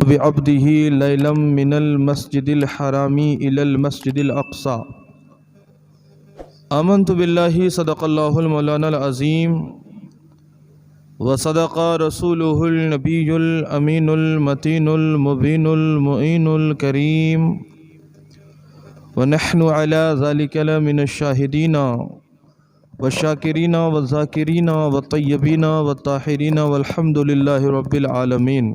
बिअब्दिही लैलम मिनल मस्जिदिल हरामी इलल मस्जिदिल अक़सा। आमन्तु बिल्लाहि सदक़ल्लाहुल मौलानाल अज़ीम व सदक़ा रसूलुहुल नबियुल अमीनुल मतीनुल मुबीनुल मुईनुल करीम व नहनु अला ज़ालिका लमिनश शाहिदीना व शाकिरीना व ज़ाकिरीना व तय्यबीना व ताहिरीना वल्हम्दुलिल्लाहि रब्बिल आलमीन।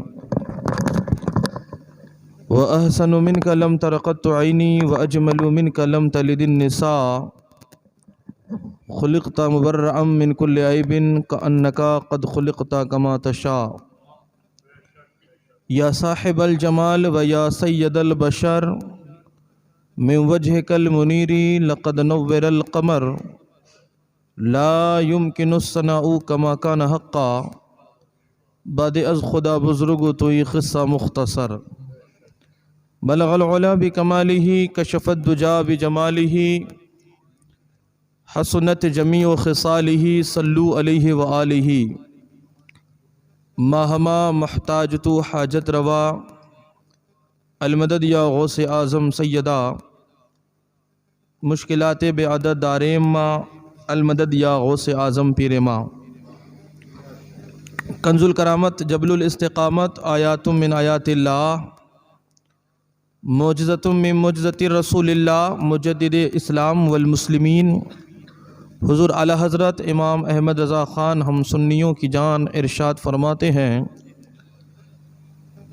व अहसनु मिनका लम तरक़त्तु ऐनी व अजमलु मिनका लम तलिदिन निसा खुलिक़ता मुबर्रअम मिन कुल्लि ऐबिन कअन्नका क़द खुलिक़ता कमा तशा। या साहिबल जमाल व या सय्यदल बशर मिन वजहिकल मुनीरी लक़द नव्वरल क़मर ला युमकिनुस सनाउ कमा कान हक़्क़ा। बाद अज़ खुदा बुज़ुर्ग तो ये क़िस्सा मुख़्तसर। बलग़ल उला बिकमालिही कशफ़त दुजा बिजमालिही हसनत जमीउ ख़िसालिही सल्लु अलैहि व आलिही। माहमा महताजतु हाजत रवा अलमदद या गौसे आज़म सैयदा मुश्किलात बेअदद दारेम माँ अलमदद या गौसे आज़म पीर माँ। कंजुल करामत जबलुल इस्तिक़ामत आयातुम मिन आयातिल्लाह मोजज़तुम मिन मोजज़तिर रसूलिल्लाह मुजद्दिदे इस्लाम वल मुस्लिमीन हुज़ूर आला हज़रत इमाम अहमद रज़ा ख़ान हम सुन्नियों की जान इरशाद फरमाते हैं,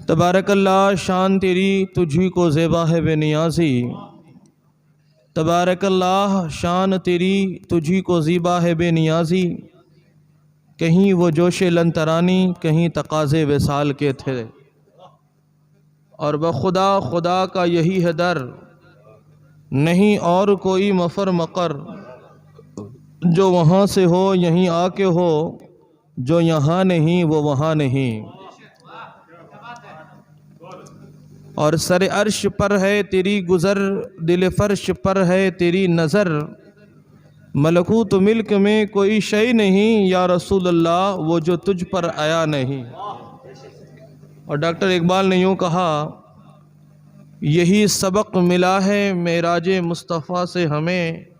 तबारकल्लाह शान तेरी तुझी को ज़ेबा है बेनियाज़ी। तबारकल्लाह शान तेरी तुझी को ज़ीबा है बेनियाज़ी। कहीं वो जोशे लंतरानी कहीं तकाज़े विसाल के थे और बखुदा खुदा का यही है दर नहीं और कोई मफ़र मकर। जो वहाँ से हो यहीं आके हो जो यहाँ नहीं वो वहाँ नहीं। और सर अर्श पर है तेरी गुज़र दिल फ़र्श पर है तेरी नज़र। मलकूत मिल्क में कोई शय नहीं या रसूल अल्लाह वो जो तुझ पर आया नहीं। और डॉक्टर इकबाल ने यूँ कहा, यही सबक मिला है मेराज मुस्तफ़ा से हमें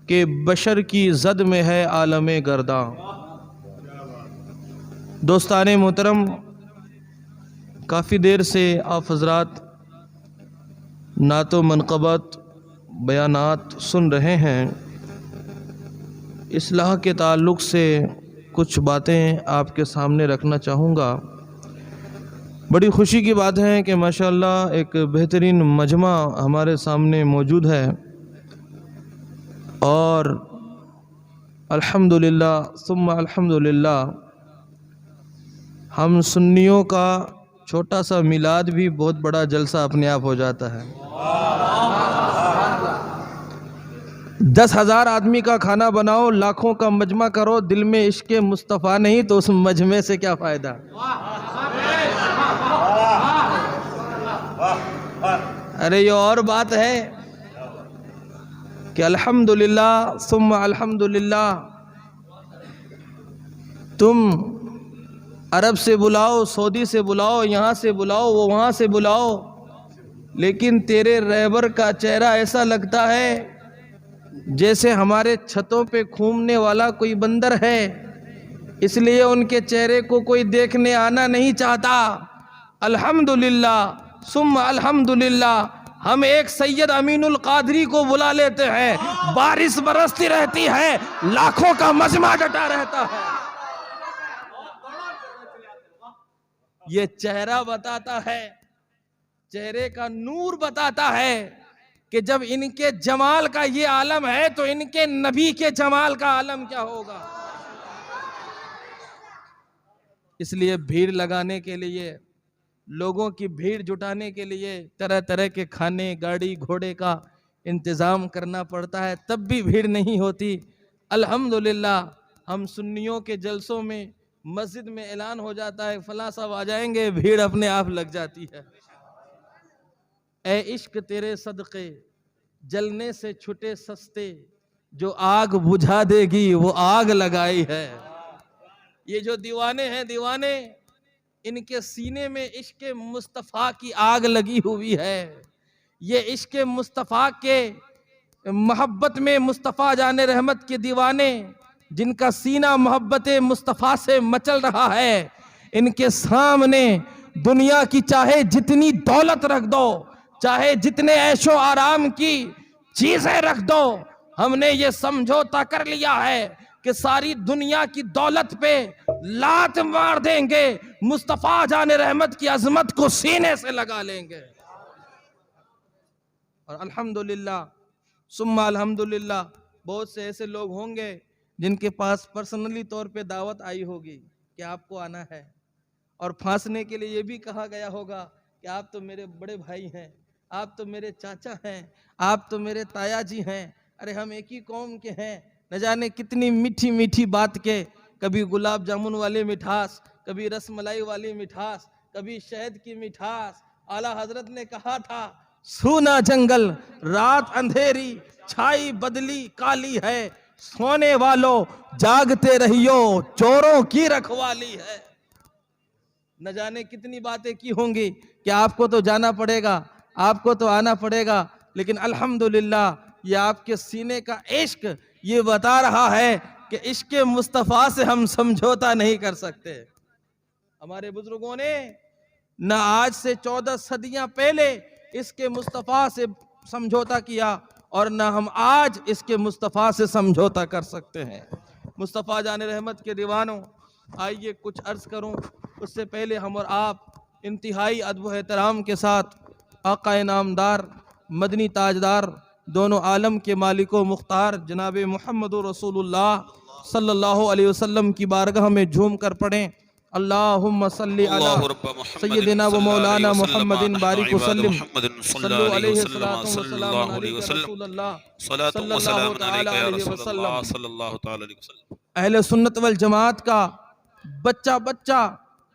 कि बशर की ज़द में है आलमे गर्दा। दोस्ताने मोहतरम, काफ़ी देर से आप हज़रात नातो मनक़बत बयानात सुन रहे हैं। इस्लाह के ताल्लुक़ से कुछ बातें आपके सामने रखना चाहूँगा। बड़ी ख़ुशी की बात है कि माशाअल्लाह एक बेहतरीन मजमा हमारे सामने मौजूद है और अल्हम्दुलिल्लाह सुम्मा अल्हम्दुलिल्लाह हम सुन्नियों का छोटा सा मिलाद भी बहुत बड़ा जलसा अपने आप हो जाता है। 10,000 आदमी का खाना बनाओ, लाखों का मजमा करो, दिल में इश्क़ मुस्तफ़ा नहीं तो उस मजमे से क्या फ़ायदा। अरे ये और बात है कि अल्हम्दुलिल्लाह सुम्मा अल्हम्दुलिल्लाह तुम अरब से बुलाओ, सऊदी से बुलाओ, यहाँ से बुलाओ, वो वहाँ से बुलाओ, लेकिन तेरे रहबर का चेहरा ऐसा लगता है जैसे हमारे छतों पे घूमने वाला कोई बंदर है, इसलिए उनके चेहरे को कोई देखने आना नहीं चाहता। अल्हम्दुलिल्लाह सुम्मा अल्हम्दुलिल्लाह हम एक सैयद अमीनुल कादरी को बुला लेते हैं, बारिश बरसती रहती है, लाखों का मजमा डटा रहता है। ये चेहरा बताता है, चेहरे का नूर बताता है कि जब इनके जमाल का ये आलम है तो इनके नबी के जमाल का आलम क्या होगा। इसलिए भीड़ लगाने के लिए, लोगों की भीड़ जुटाने के लिए तरह तरह के खाने, गाड़ी घोड़े का इंतज़ाम करना पड़ता है, तब भी भीड़ नहीं होती। अल्हम्दुलिल्लाह हम सुन्नियों के जलसों में मस्जिद में ऐलान हो जाता है फलां साहब आ जाएंगे, भीड़ अपने आप लग जाती है। ए इश्क तेरे सदक़े जलने से छुटे सस्ते, जो आग बुझा देगी वो आग लगाई है। ये जो दीवाने हैं, दीवाने इनके सीने में इश्क मुस्तफ़ा की आग लगी हुई है। ये इश्क मुस्तफ़ा के मोहब्बत में मुस्तफ़ा जाने रहमत के दीवाने, जिनका सीना मोहब्बत मुस्तफ़ा से मचल रहा है, इनके सामने दुनिया की चाहे जितनी दौलत रख दो, चाहे जितने ऐशो आराम की चीजें रख दो, हमने ये समझौता कर लिया है कि सारी दुनिया की दौलत पे लात मार देंगे, मुस्तफ़ा जाने रहमत की अजमत को सीने से लगा लेंगे। और अल्हम्दुलिल्लाह सुम्मा अल्हम्दुलिल्लाह, बहुत से ऐसे लोग होंगे जिनके पास पर्सनली तौर पे दावत आई होगी कि आपको आना है, और फांसने के लिए ये भी कहा गया होगा कि आप तो मेरे बड़े भाई हैं, आप तो मेरे चाचा हैं, आप तो मेरे ताया जी हैं, अरे हम एक ही कौम के हैं। न जाने कितनी मीठी मीठी बात के, कभी गुलाब जामुन वाली मिठास, कभी रसमलाई वाली मिठास, कभी शहद की मिठास। आला हजरत ने कहा था, सूना जंगल रात अंधेरी, छाई बदली काली है, सोने वालों जागते रहियो, चोरों की रखवाली है। न जाने कितनी बातें की होंगी कि आपको तो जाना पड़ेगा, आपको तो आना पड़ेगा, लेकिन अल्हम्दुलिल्लाह ये आपके सीने का इश्क ये बता रहा है कि इश्क मुस्तफ़ा से हम समझौता नहीं कर सकते। हमारे बुजुर्गों ने न आज से 14 सदियां पहले इसके मुस्तफ़ा से समझौता किया, और न हम आज इसके मुस्तफ़ा से समझौता कर सकते हैं। मुस्तफ़ा जाने रहमत के दीवानों, आइए कुछ अर्ज़ करूं, उससे पहले हम और आप इंतहाई अदब एहतराम के साथ आका नामदार मदनी ताजदार दोनों आलम के मालिको मुख्तार जनाब मुहम्मद रसूलुल्लाह सल्लल्लाहु अलैहि वसल्लम की बारगाह में झूम कर पढ़ें, अल्लाहुम्मा सल्ली अला सय्यदिना व मौलाना मुहम्मदिन बारिक वसल्लम सल्लल्लाहु अलैहि वसल्लम। अहले सुन्नत वल जमात का बच्चा बच्चा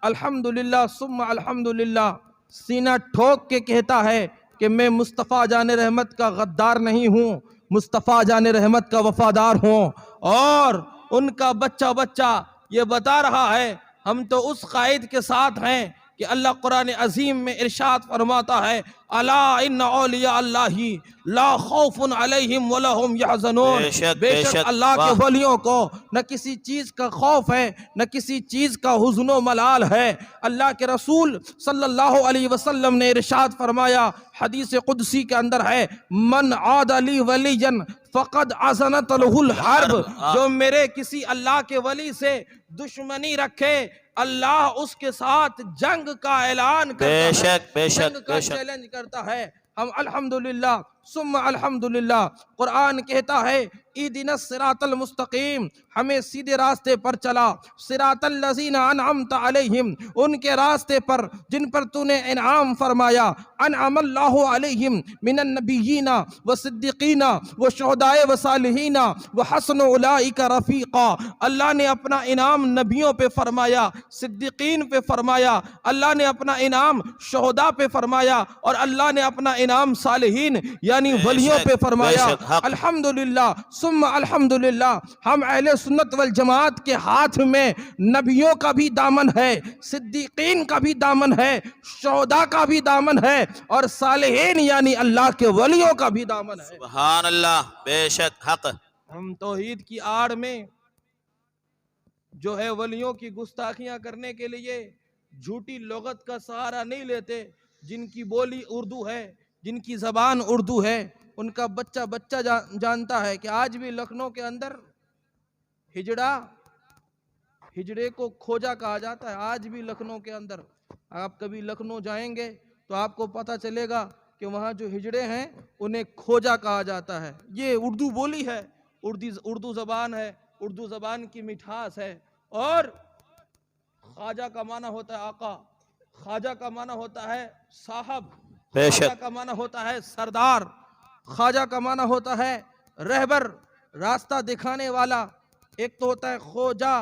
अल्हम्दुलिल्लाह सुम्मा अल्हम्दुलिल्लाह सीना ठोक के कहता है कि मैं मुस्तफ़ा जाने रहमत का गद्दार नहीं हूँ, मुस्तफ़ा जाने रहमत का वफादार हूँ। और उनका बच्चा बच्चा ये बता रहा है, हम तो उस कायद के साथ हैं कि अल्लाह कुरान अजीम में इरशाद फरमाता है, अला इन्ना औलिया अल्लाही ला खौफुन अलैहिम वला हुम यहज़नून। बेशक अल्लाह के वलियों को न किसी चीज़ का खौफ है, न किसी चीज़ का हुज़्नो मलाल है। अल्लाह के रसूल सल्लल्लाहु अलैहि वसल्लम ने इरशाद फरमाया, हदीस कुदसी के अंदर है, मन आदली वलियन फ़क़द अज़नत लहुल हर्ब। जो मेरे किसी अल्लाह के वली से दुश्मनी रखे, अल्लाह उसके साथ जंग का ऐलान करता है, जंग का चैलेंज करता है। हम अल्हम्दुलिल्लाह सुम्मा अल्हम्दुलिल्लाह, कुरान कहता है, इदिनस सिरातल मुस्तकीम, हमें सीधे रास्ते पर चला, सिरातल लज़ीना अनअमत अलैहिम, उनके रास्ते पर जिन पर तूने इनाम फरमाया, अनअमल्लाहु अलैहिम मिनन नबिय्यीना व सिद्दीकीना व शुहदाए व सालिहीना व हसन उलाइका रफ़ीक़ा। अल्लाह ने अपना इनाम नबियों पे फरमाया, सिद्दीकीन पे फरमाया, अल्लाह ने अपना इनाम शुहदा पे फरमाया, और अल्लाह ने अपना इनाम सालिहीन यानी वलियों पे फरमाया। अल्हम्दुलिल्लाह सुम्मा अल्हम्दुलिल्लाह, हम अहले सुन्नत वल जमात के हाथ में नबियों का भी दामन है, सिद्दीकीन का भी दामन है, शुहदा का भी दामन है, और सालिहीन यानी अल्लाह के वलियों का भी दामन है। सुभान अल्लाह, बेशक हक। हम तौहीद की आड़ में जो है वलियों की गुस्ताखियां करने के लिए झूठी लुगत का सहारा नहीं लेते। जिनकी बोली उर्दू है, जिनकी ज़बान उर्दू है, उनका बच्चा बच्चा जानता है कि आज भी लखनऊ के अंदर हिजड़े को खोजा कहा जाता है। आज भी लखनऊ के अंदर आप कभी लखनऊ जाएंगे तो आपको पता चलेगा कि वहाँ जो हिजड़े हैं उन्हें खोजा कहा जाता है। ये उर्दू बोली है, उर्दू ज़बान है, उर्दू ज़बान की मिठास है। और ख्वाजा का माना होता है आका, ख्वाजा का माना होता है साहब, ख्वाजा का माना होता है सरदार, ख्वाजा का माना होता है रहबर, रास्ता दिखाने वाला। एक तो होता है खोजा,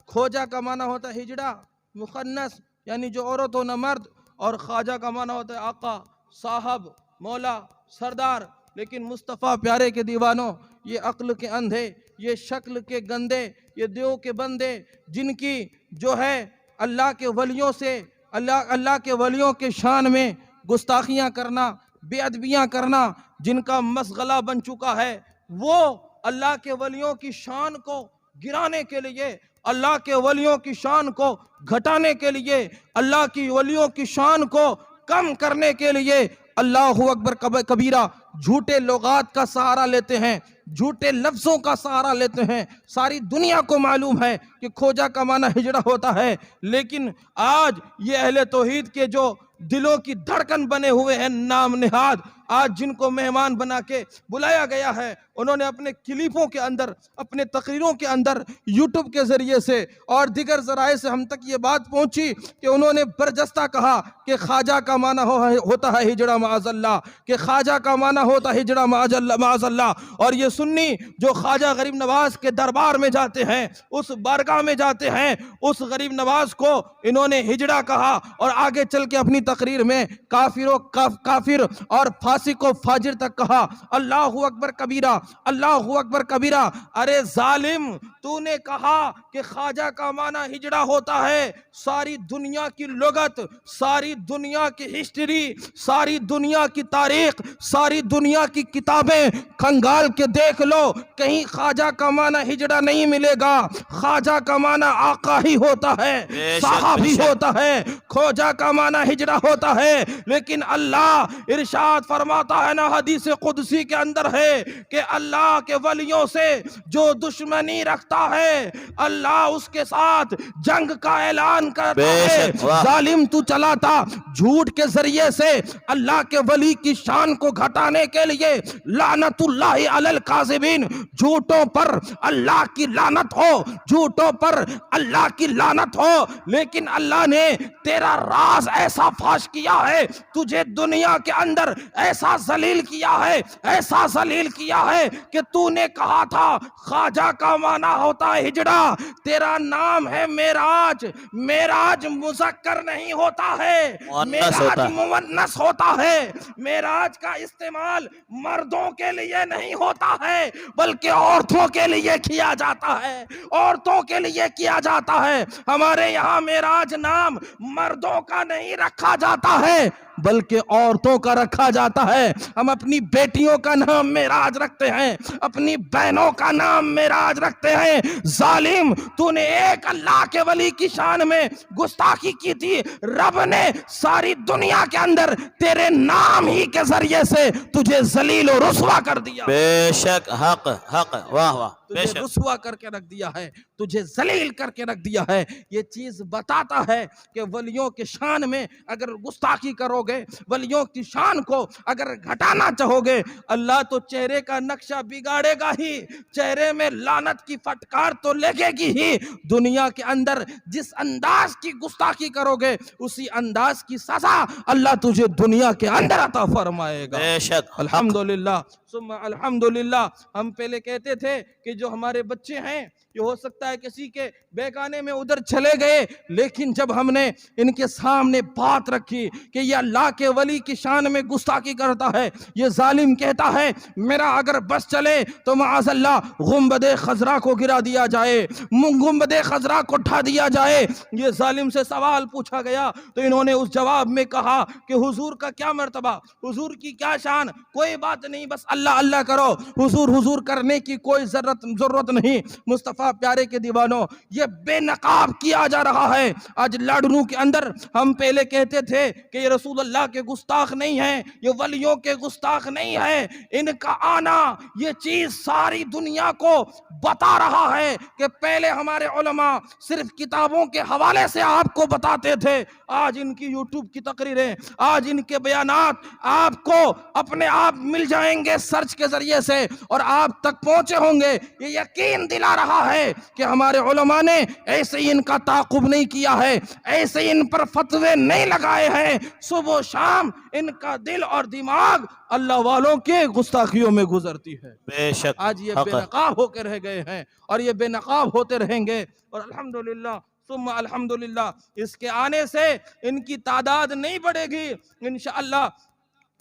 खोजा का माना होता है हिजड़ा मुखन्नस यानी जो औरत हो न मर्द, और ख्वाजा का माना होता है आका, साहब, मौला, सरदार। लेकिन मुस्तफ़ा प्यारे के दीवानों, ये अक्ल के अंधे, ये शक्ल के गंदे, ये देव के बंदे, जिनकी जो है अल्लाह के वलियों से अल्लाह के वलियों के शान में गुस्ताखियां करना, बेअदबियां करना जिनका मसगला बन चुका है, वो अल्लाह के वलियों की शान को गिराने के लिए, अल्लाह के वलियों की शान को घटाने के लिए, अल्लाह की वलियों की शान को कम करने के लिए अल्लाहु अकबर कबीरा झूठे लोगात का सहारा लेते हैं, झूठे लफ्जों का सहारा लेते हैं। सारी दुनिया को मालूम है कि खोजा का माना हिजड़ा होता है, लेकिन आज ये अहले तौहीद के जो दिलों की धड़कन बने हुए हैं नाम निहाद, आज जिनको मेहमान बना के बुलाया गया है, उन्होंने अपने क्लिपों के अंदर, अपने तकरीरों के अंदर, यूट्यूब के जरिए से और दिगर जराए से हम तक ये बात पहुंची कि उन्होंने बरजस्ता कहा कि ख्वाजा का माना होता है हिजड़ा माअज़ल्लाह, कि ख्वाजा का माना होता है हिजड़ा माअज़ल्लाह। और ये सुन्नी जो ख्वाजा गरीब नवाज के दरबार में जाते हैं, उस बारगाह में जाते हैं, उस गरीब नवाज को इन्होंने हिजड़ा कहा और आगे चल के अपनी तकरीर में काफिर और फासिको फाजिर तक कहा। अल्लाहु अकबर कबीरा, अल्लाहु अकबर कबीरा। अरे जालिम, तूने कहा कि ख्वाजा का माना हिजड़ा होता है, सारी दुनिया की लुगत, सारी दुनिया की हिस्ट्री, सारी दुनिया की तारीख, सारी दुनिया की किताबें खंगाल के देख लो, कहीं ख्वाजा का माना हिजड़ा नहीं मिलेगा। ख्वाजा का माना आका ही होता है, साहब ही होता है, खोजा का माना हिजड़ा होता है। लेकिन अल्लाह इरशाद फरमाता है ना, हदीस कुदसी के अंदर है कि अल्लाह के वलियों से जो दुश्मनी रखता है, अल्लाह उसके साथ जंग का ऐलान करता है। जालिम, तू चला था झूठ के जरिए से अल्लाह के वली की शान को घटाने के लिए। लानतुल्लाहि अलल काज़िबीन, झूठों पर अल्लाह की लानत हो, झूठों पर अल्लाह की लानत हो। लेकिन अल्लाह ने तेरा राज ऐसा फाश किया है, तुझे दुनिया के अंदर ऐसा जलील किया है, ऐसा जलील किया है कि तूने कहा था ख्वाजा का माना होता है हिजड़ा, तेरा नाम है मेराज। मेराज मुज़क्कर नहीं होता है, मेराज मुअन्नस होता है। मेराज का इस्तेमाल मर्दों के लिए नहीं होता है, बल्कि औरतों के लिए किया जाता है, औरतों के लिए किया जाता है। हमारे यहाँ मेराज नाम मर्दों का नहीं रखा जाता है, बल्कि औरतों का रखा जाता है। हम अपनी बेटियों का नाम मेराज रखते हैं, अपनी बहनों का नाम मेराज रखते हैं। जालिम, तूने एक अल्लाह के वली की शान में गुस्ताखी की थी, रब ने सारी दुनिया के अंदर तेरे नाम ही के जरिए से तुझे जलील और रुस्वा कर दिया। बेशक, हक हक, वाह वाह, तुझे रुस्वा करके रख दिया है, तुझे जलील करके रख दिया है। ये चीज बताता है कि वलियों के शान में अगर गुस्ताखी करोगे, वलियों की शान को अगर घटाना चाहोगे, अल्लाह तो चेहरे का नक्शा बिगाड़ेगा ही, चेहरे में लानत की फटकार तो लगेगी ही। दुनिया के अंदर जिस अंदाज की गुस्ताखी करोगे, उसी अंदाज की सजा अल्लाह तुझे दुनिया के अंदर अता फरमाएगा। बेशक, अल्हम्दुलिल्लाह सुम्मा अल्हम्दुलिल्लाह। हम पहले कहते थे कि जो हमारे बच्चे हैं, ये हो सकता है किसी के बेगाने में उधर चले गए, लेकिन जब हमने इनके सामने बात रखी कि ये अल्लाह के वली की शान में गुस्ताखी करता है, ये जालिम कहता है मेरा अगर बस चले तो माअज़ल्लाह गुंबदे खजरा को गिरा दिया जाए, गुंबदे खजरा को ढा दिया जाए। ये जालिम से सवाल पूछा गया तो इन्होंने उस जवाब में कहा कि हुजूर का क्या मर्तबा, हुजूर की क्या शान, कोई बात नहीं, बस अल्लाह अल्लाह करो, हुजूर हुजूर करने की कोई जरूरत नहीं। मुस्तफा प्यारे के दीवानों, ये बेनकाब किया जा रहा है आज लाडनू के अंदर। हम पहले कहते थे कि ये रसूल अल्लाह के गुस्ताख नहीं है, ये वलियों के गुस्ताख नहीं है। इनका आना ये चीज सारी दुनिया को बता रहा है कि पहले हमारे उलमा सिर्फ किताबों के हवाले से आपको बताते थे, आज इनकी यूट्यूब की तकरीरें, आज इनके बयानात आपको अपने आप मिल जाएंगे सर्च के जरिए से और आप तक पहुंचे होंगे। ये यकीन दिला रहा है कि हमारे उलमा ने ऐसे ही इनका ताकुब नहीं किया है, ऐसे इन पर फतवे नहीं लगाए हैं। सुबह शाम इनका दिल और दिमाग अल्लाह वालों के गुस्ताखियों में गुजरती है। बेशक, आज ये बेनकाब होकर रह गए हैं और ये बेनकाब होते रहेंगे। और अल्हम्दुलिल्लाह सुम्मा अल्हम्दुलिल्लाह, इसके आने से इनकी तादाद नहीं बढ़ेगी इंशाअल्लाह।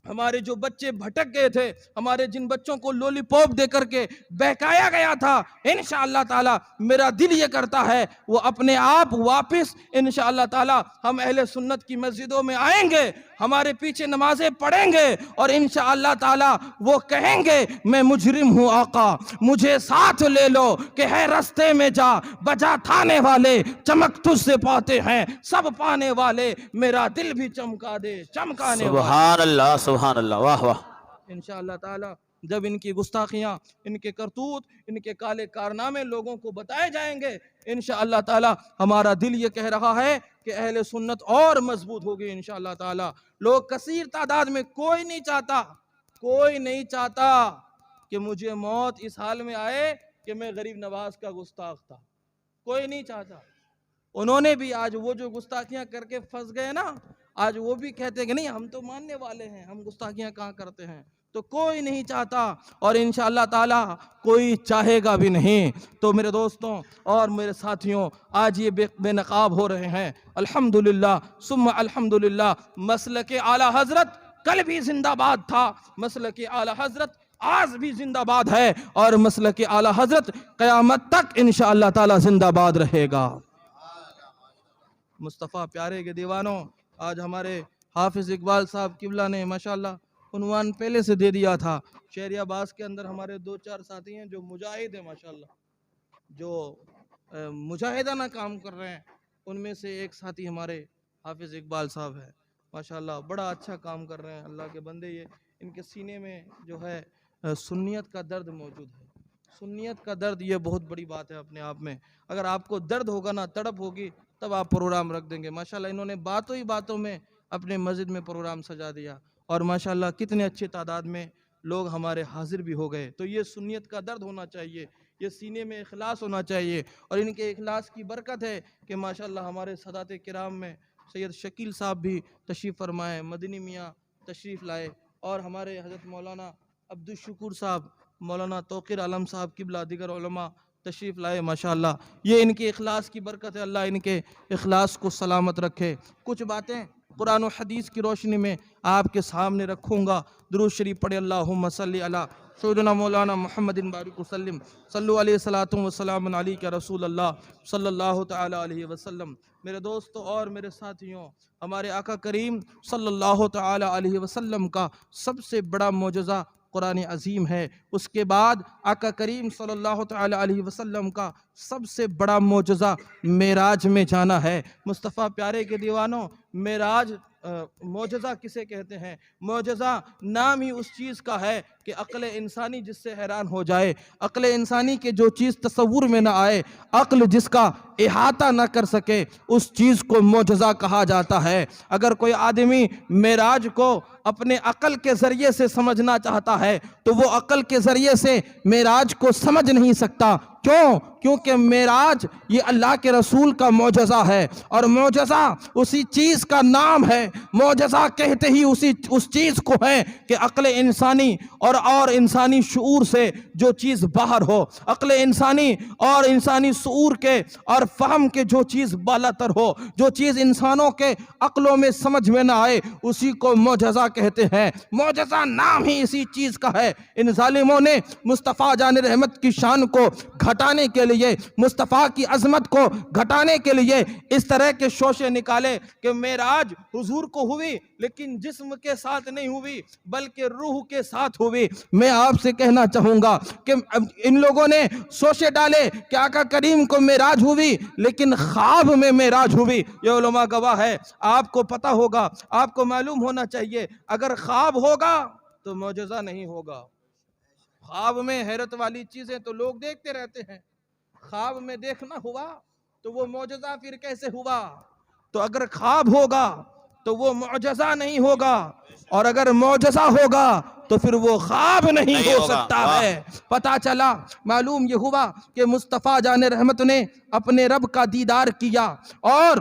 हमारे जो बच्चे भटक गए थे, हमारे जिन बच्चों को लॉलीपॉप दे करके बहकाया गया था, इंशाअल्लाह ताला मेरा दिल ये करता है वो अपने आप वापस इंशाअल्लाह ताला हम अहले सुन्नत की मस्जिदों में आएंगे, हमारे पीछे नमाजें पढ़ेंगे और इंशाअल्लाह ताला वो कहेंगे मैं मुजरिम हूँ आका, मुझे साथ ले लो कि है रास्ते में जा, बजा थाने वाले चमक तुझसे पाते हैं सब पाने वाले, मेरा दिल भी चमका दे चमकाने वाले। सुभान अल्लाह, सुभान अल्लाह, वाह वाह। इंशाअल्लाह ताला जब इनकी गुस्ताखियाँ, इनके करतूत, इनके काले कारनामे लोगों को बताए जाएंगे, इंशाअल्लाह ताला हमारा दिल ये कह रहा है कि अहले सुन्नत और मजबूत होगी इंशाअल्लाह ताला। लोग कसीर तादाद में, कोई नहीं चाहता कि मुझे मौत इस हाल में आए कि मैं गरीब नवाज का गुस्ताख था, कोई नहीं चाहता। उन्होंने भी आज वो जो गुस्ताखियां करके फंस गए ना, आज वो भी कहते हैं कि नहीं हम तो मानने वाले हैं, हम गुस्ताखियां कहाँ करते हैं। तो कोई नहीं चाहता और इंशाअल्लाह ताला कोई चाहेगा भी नहीं। तो मेरे दोस्तों और मेरे साथियों, आज ये बेनकाब हो रहे हैं, अल्हम्दुलिल्लाह सुम्मा अल्हम्दुलिल्लाह। मसलक आला हजरत कल भी जिंदाबाद था, मसलक आला हजरत आज भी जिंदाबाद है और मसलक आला हजरत क़यामत तक इंशाअल्लाह ताला जिंदाबाद रहेगा। मुस्तफ़ा प्यारे के दीवानों, आज हमारे हाफिज़ इकबाल साहब किबला ने माशाल्लाह उन्वान पहले से दे दिया था। शहरियाबाद के अंदर हमारे 2-4 साथी हैं जो मुजाहिद हैं माशाल्लाह, जो मुजाहिदाना काम कर रहे हैं। उनमें से एक साथी हमारे हाफिज़ इकबाल साहब है माशाल्लाह, बड़ा अच्छा काम कर रहे हैं अल्लाह के बंदे। ये इनके सीने में जो है सुन्नियत का दर्द मौजूद है। सुन्नियत का दर्द ये बहुत बड़ी बात है अपने आप में। अगर आपको दर्द होगा ना, तड़प होगी, तब आप प्रोग्राम रख देंगे। माशाल्लाह इन्होंने बातों ही बातों में अपने मस्जिद में प्रोग्राम सजा दिया और माशाल्लाह कितने अच्छे तादाद में लोग हमारे हाजिर भी हो गए। तो ये सुन्नियत का दर्द होना चाहिए, ये सीने में इखलास होना चाहिए और इनके इखलास की बरकत है कि माशाल्लाह हमारे सदात किराम में सैयद शकील साहब भी तशरीफ़ फरमाए, मदनी मियाँ तशरीफ़ लाए और हमारे हज़रत मौलाना अब्दुल शुक्र साहब, मौलाना तौक़ीर आलम साहब किबला, दीगर उलमा तशरीफ़ लाए माशाल्लाह। ये इनके इखलास की बरकत है, अल्लाह इनके इखलास को सलामत रखे। कुछ बातें कुरान और हदीस की रोशनी में आपके सामने रखूँगा। दुरूद शरीफ पढ़े, अल्लाहुम्मा सल्ली अला सय्यिदना मौलाना मुहम्मदिन बारिक वसल्लम सल्लु अलैहि सलातु व सलामुन अलैका रसूल अल्लाह सल्लल्लाहु तआला अलैहि वसल्लम। मेरे दोस्तों और मेरे साथियों, हमारे आका करीम सल्लल्लाहु तआला अलैहि वसल्लम का सबसे बड़ा मोजज़ा कुरान अज़ीम है। उसके बाद आका करीम सल्लल्लाहु तआला अलैहि वसल्लम का सबसे बड़ा मोजज़ा मेराज में जाना है। मुस्तफ़ा प्यारे के दीवानों, मेराज मोजज़ा किसे कहते हैं? मोजज़ा नाम ही उस चीज़ का है कि अक्ल इंसानी जिससे हैरान हो जाए, अक्ल इंसानी के जो चीज़ तसव्वुर में ना आए, अक्ल जिसका इहाता ना कर सके, उस चीज़ को मोजज़ा कहा जाता है। अगर कोई आदमी मेराज को अपने अक्ल के ज़रिए से समझना चाहता है तो वो अक्ल के ज़रिए से मेराज को समझ नहीं सकता। क्यों? क्योंकि मेराज ये अल्लाह के रसूल का मोजज़ा है और मोजज़ा उसी चीज़ का नाम है। मोजज़ा कहते ही उस चीज़ को है कि अक्ल इंसानी और इंसानी शऊर से जो चीज़ बाहर हो, अक्ल इंसानी और इंसानी शऊर के और फ़हम के जो चीज़ बालातर हो, जो चीज़ इंसानों के अक्लों में समझ में ना आए, उसी को मोजज़ा कहते हैं। मोजज़ा नाम ही इसी चीज़ का है। इन जालिमों ने मुस्तफ़ा जान रहमत की शान को घटाने के लिए, मुस्तफ़ा की अजमत को घटाने के लिए इस तरह के शोशे निकाले कि मेराज हुजूर को हुई लेकिन जिस्म के साथ नहीं हुई बल्कि रूह के साथ हुई। मैं आपसे कहना चाहूँगा कि इन लोगों ने शोशे डाले कि आका करीम को मेराज हुई लेकिन ख्वाब में मेराज हुई। ये उलमा गवाह है, आपको पता होगा, आपको मालूम होना चाहिए। अगर ख्वाब होगा तो मौजज़ा नहीं होगा। ख्वाब में हैरत वाली चीज़ें तो लोग देखते रहते हैं, ख्वाब में देखना हुआ तो वो मौजज़ा फिर कैसे हुआ? तो अगर ख्वाब होगा तो वो मौजज़ा नहीं होगा और अगर मौजज़ा होगा तो फिर वो ख्वाब नहीं हो सकता है। पता चला, मालूम ये हुआ कि मुस्तफ़ा जान रहमत ने अपने रब का दीदार किया और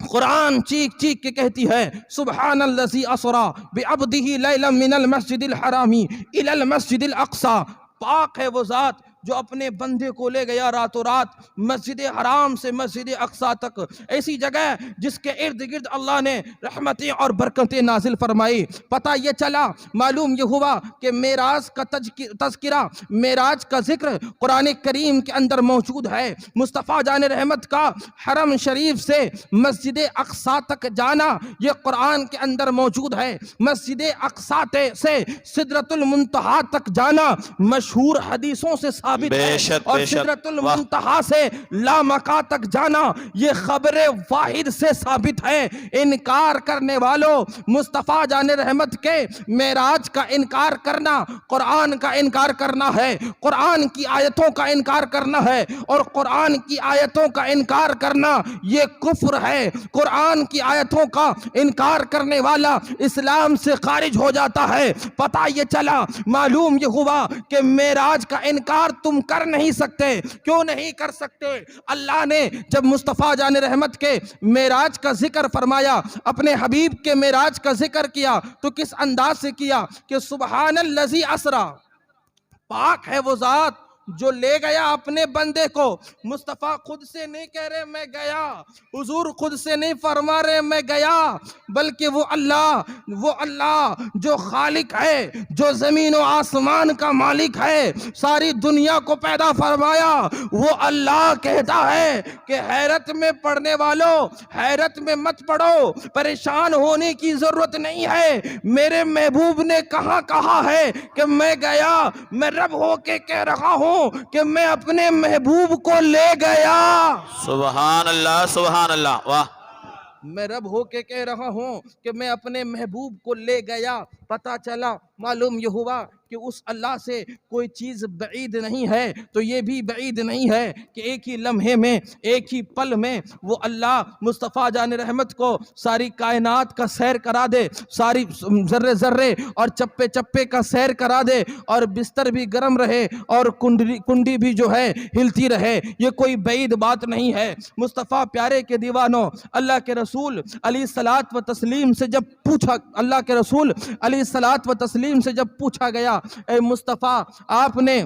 कुरान चीख चीख के कहती है सुब्हानल्लज़ी असरा बिअब्दिही लैलन मिनल मस्जिदिल हरामी इलल मस्जिदिल अक़सा। पाक है वो ज़ात जो अपने बंदे को ले गया रातों रात मस्जिद हराम से मस्जिद अक्सा तक, ऐसी जगह जिसके इर्द गिर्द अल्लाह ने रहमतें और बरकतें नाजिल फरमाई। पता ये चला, मालूम ये हुआ कि मेराज का तज़किरा, मेराज का जिक्र कुरान करीम के अंदर मौजूद है। मुस्तफ़ा जान रहमत का हरम शरीफ से मस्जिद अक्सा तक जाना ये कुरान के अंदर मौजूद है। मस्जिद अक्सा से सिदरतुल मुंतहा तक जाना मशहूर हदीसों से साबित है, और सिदरतुल मुंतहा से लामका तक जाना ये खबरे वाहिद से साबित है। इनकार करने वालों, मुस्तफ़ा जान रहमत के मेराज का इनकार करना कुरान का इनकार करना है, कुरान की आयतों का इनकार करना है, और कुरान की आयतों का इनकार करना ये कुफ्र है। कुरान की आयतों का इनकार करने वाला इस्लाम से खारिज हो जाता है। पता ये चला, मालूम ये हुआ कि मेराज का इनकार तुम कर नहीं सकते। क्यों नहीं कर सकते? अल्लाह ने जब मुस्तफ़ा जान रहमत के मेराज का जिक्र फरमाया, अपने हबीब के मेराज का जिक्र किया, तो किस अंदाज से किया कि सुबहानल्लज़ी असरा, पाक है वो जात जो ले गया अपने बंदे को। मुस्तफ़ा खुद से नहीं कह रहे मैं गया, हुजूर खुद से नहीं फरमा रहे मैं गया, बल्कि वो अल्लाह जो खालिक है, जो ज़मीन और आसमान का मालिक है, सारी दुनिया को पैदा फरमाया, वो अल्लाह कहता है कि हैरत में पड़ने वालों, हैरत में मत पड़ो, परेशान होने की ज़रूरत नहीं है। मेरे महबूब ने कहाँ कहा है कि मैं गया? मैं रब होके कह रहा हूँ कि मैं अपने महबूब को ले गया। सुभान अल्लाह, सुभान अल्लाह, वाह। मैं रब होके कह रहा हूँ कि मैं अपने महबूब को ले गया। पता चला, मालूम ये हुआ कि उस अल्लाह से कोई चीज़ बईद नहीं है, तो ये भी बईद नहीं है कि एक ही लम्हे में, एक ही पल में वो अल्लाह मुस्तफ़ा जान रहमत को सारी कायनात का सैर करा दे, सारी ज़र्रे ज़र्रे और चप्पे चप्पे का सैर करा दे, और बिस्तर भी गर्म रहे और कुंडी भी जो है हिलती रहे। ये कोई बईद बात नहीं है। मुस्तफ़ा प्यारे के दीवानों, अल्लाह के रसूल अलैहिस्सलात व तस्लीम से जब पूछा, अल्लाह के रसूल अलैहिस्सलात व तस्लीम से जब पूछा गया, ए मुस्तफ़ा आपने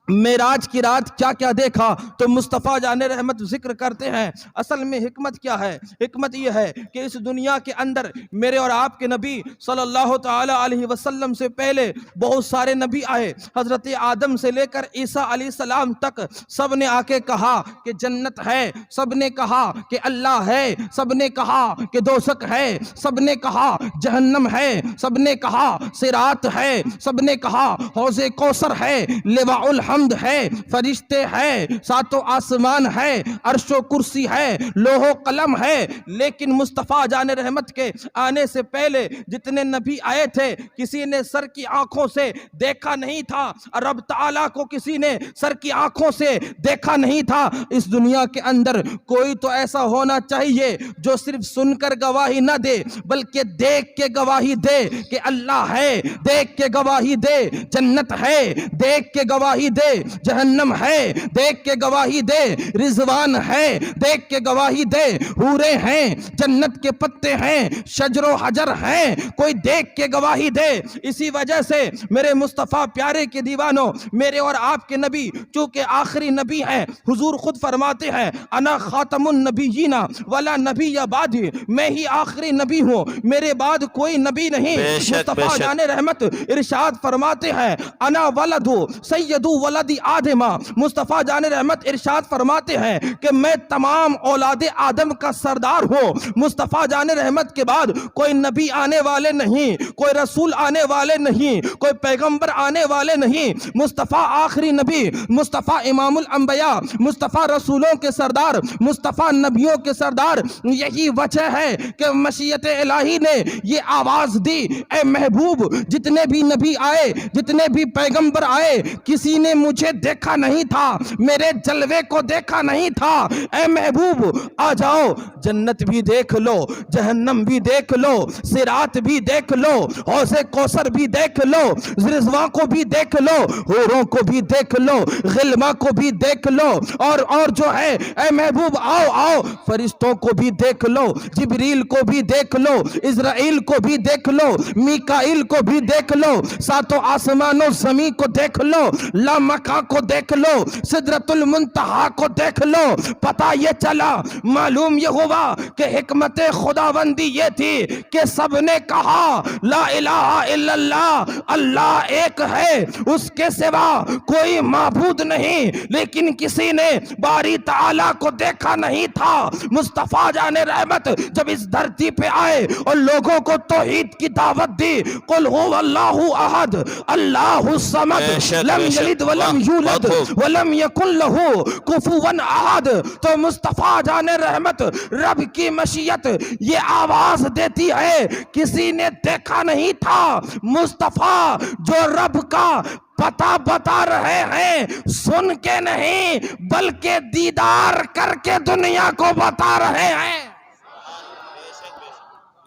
मेराज की रात क्या क्या देखा, तो मुस्तफ़ा जाने रहमत जिक्र करते हैं असल में हिकमत क्या है। हिकमत यह है कि इस दुनिया के अंदर मेरे और आपके नबी सल्लल्लाहु ताला अलैहि वसल्लम से पहले बहुत सारे नबी आए। हज़रत आदम से लेकर ईसा अलैहिस्सलाम तक सब ने आके कहा कि जन्नत है, सब ने कहा कि अल्लाह है, सब ने कहा कि दोज़ख है, सब ने कहा जहन्नम है, सब ने कहा सिरात है, सब ने कहा हौज़े कौसर है, लिवाउल हम्द है, फरिश्ते है, सातों आसमान है, अर्शो कुर्सी है, लोहो कलम है। लेकिन मुस्तफ़ा जान रहमत के आने से पहले जितने नबी आए थे, किसी ने सर की आंखों से देखा नहीं था, रब ताला को किसी ने सर की आंखों से देखा नहीं था। इस दुनिया के अंदर कोई तो ऐसा होना चाहिए जो सिर्फ सुनकर गवाही न दे, बल्कि देख के गवाही दे कि अल्लाह है, देख के गवाही दे जन्नत है, देख के गवाही दे जहन्नम है, देख के गवाही दे रिजवान है, देख के गवाही दे हूरे हैं, जन्नत के पत्ते हैं, शजरो हजर हैं, कोई देख के गवाही दे। इसी वजह से मेरे मुस्तफ़ा प्यारे के दीवानों, मेरे और आपके नबी चूंकि आखिरी नबी हैं, हुजूर खुद फरमाते हैं अना खातमुन नबीयीना वला नबिय्य बादी, मैं ही आखिरी नबी हूँ, मेरे बाद कोई नबी नहीं। मुस्तफ़ा जाने रहमत इरशाद फरमाते हैं अना वलदु सैयदु वलदी आदमा, मुस्तफ़ा जाने रहमत इरशाद फरमाते हैं कि मैं तमाम औलादे आदम का सरदार हूँ। मुस्तफ़ा जाने रहमत के बाद कोई नबी आने वाले नहीं, कोई रसूल आने वाले नहीं, कोई पैगंबर आने वाले नहीं। मुस्तफ़ा आखिरी नबी, मुस्तफ़ा इमामुल अंबिया, मुस्तफ़ा रसूलों के सरदार, मुस्तफ़ा नबियों के सरदार। यही वजह है कि मशीयत इलाही ने ये आवाज़ दी, ए महबूब जितने भी नबी आए, जितने भी पैगंबर आए, किसी ने मुझे देखा नहीं था, मेरे जलवे को देखा नहीं था। ए महबूब आ जाओ, जन्नत भी देख लो, जहन्नम भी देख लो, सिरात भी देख लो, हौज़े कौसर भी देख लो, रिज़वा को भी देख लो, हूरों को भी देख लो, गिल्मा को भी देख लो, और जो है ए महबूब आओ आओ, फरिश्तों को भी देख लो, जिब्रील को भी देख लो, इज़राइल को भी देख लो, मीकाइल को भी देख लो, सातों आसमानों ज़मीन को देख लो, ला मका को देख लो, सिदरतुल मुंतहा को देख लो, पता ये चला, मालूम ये हुआ कि हिकमत खुदाबंदी ये थी कि सबने कहा ला इलाहा इल्लल्लाह, अल्लाह एक है, उसके सिवा कोई माबूद नहीं। लेकिन किसी ने बारी ताला को देखा नहीं था। मुस्तफा जाने रहमत जब इस धरती पे आए और लोगों को तौहीद की दावत दी, कुल हुवल्लाहु अहद अल्लाहु समद लम यलिद वलम यूलद वलम यकुल लहू कुफुवन अहद, तो मुस्तफा जाने रहमत रब की मशीयत ये आवाज देती है, किसी ने देखा नहीं था। मुस्तफा जो रब का पता बता रहे हैं, सुन के नहीं बल्कि दीदार करके दुनिया को बता रहे हैं।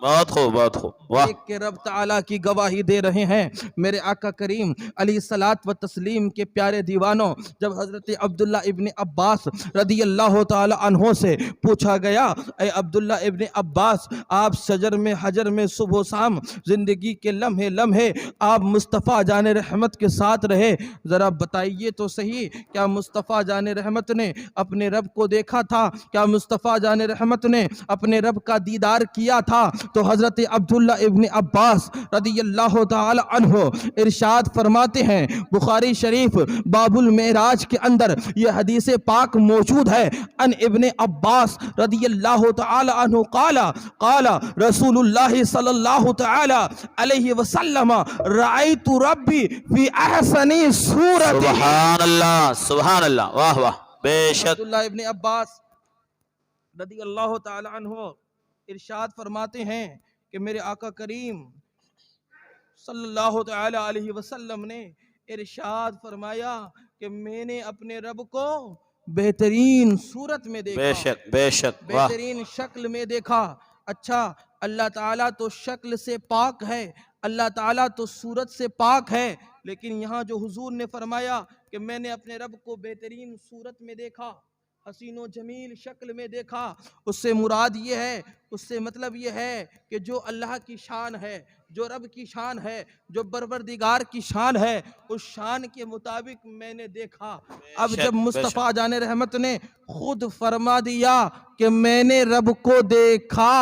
बहुत खूब, बहुत खूब, वाह। एक के रब ताला की गवाही दे रहे हैं। मेरे आका करीम अली सलात व तस्लीम के प्यारे दीवानों, जब हजरत अब्दुल्ला इब्ने अब्बास रदी अल्लाह ताला अन्हो से पूछा गया, ए अब्दुल्ला इब्ने अब्बास, आप शजर में हजर में सुबह शाम जिंदगी के लम्हे लम्हे आप मुस्तफ़ा जाने रहमत के साथ रहे, ज़रा बताइए तो सही, क्या मुस्तफ़ा जाने रहमत ने अपने रब को देखा था? क्या मुस्तफ़ा जाने रहमत ने अपने रब का दीदार किया था? तो हजरत अब्दुल्ला इब्ने अब्बास रदियल्लाहु ताला अन्हु इरशाद फरमाते हैं, बुखारी शरीफ बाबुल मेराज के अंदर यह हदीस पाक मौजूद है, अन इब्ने अब्बास रदियल्लाहु ताला अन्हु काला काला रसूलुल्लाह सल्लल्लाहु ताला अलैहि वसल्लम रायतु रब्बी फी अहसनी सूरति। सुभान अल्लाह, सुभान अल्लाह, वाह वाह, बेशक। अब्दुल्ला इब्ने अब्बास रदियल्लाहु ताला अन्हु इरशाद फरमाते हैं कि मेरे आका करीम सल्लल्लाहु तआला अलैहि वसल्लम ने इरशाद फरमाया कि मैंने अपने रब को बेहतरीन सूरत में देखा, बेशक बेशक, वाह। बेहतरीन शक्ल में देखा। अच्छा, अल्लाह ताला तो शक्ल से पाक है, अल्लाह ताला तो सूरत से पाक है, लेकिन यहाँ जो हुजूर ने फरमाया कि मैंने अपने रब को बेहतरीन सूरत में देखा, हसीनो जमील शक्ल में देखा, उससे मुराद ये है, उससे मतलब ये है कि जो अल्लाह की शान है, जो रब की शान है, जो परवरदिगार की शान है, उस शान के मुताबिक मैंने देखा। अब जब मुस्तफ़ा जाने रहमत ने खुद फरमा दिया कि मैंने रब को देखा,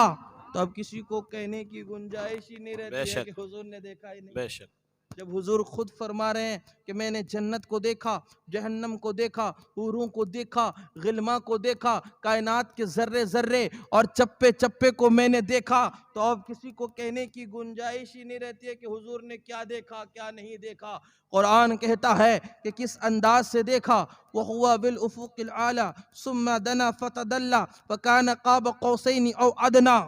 तो अब किसी को कहने की गुंजाइश ही नहीं रहती है कि हुजूर ने देखा ही नहीं। बेशक, जब हुजूर खुद फरमा रहे हैं कि मैंने जन्नत को देखा, जहन्नम को देखा, हूरों को देखा, गिलमा को देखा, कायनात के जर्रे जर्रे और चप्पे चप्पे को मैंने देखा, तो अब किसी को कहने की गुंजाइश ही नहीं रहती है कि हुजूर ने क्या देखा क्या नहीं देखा। कुरान कहता है कि किस अंदाज से देखा, वह हुआ बिल उफुकिल आला सुम्मा दना फतदल्ला फकान क़ाब क़ौसैन औ अदना,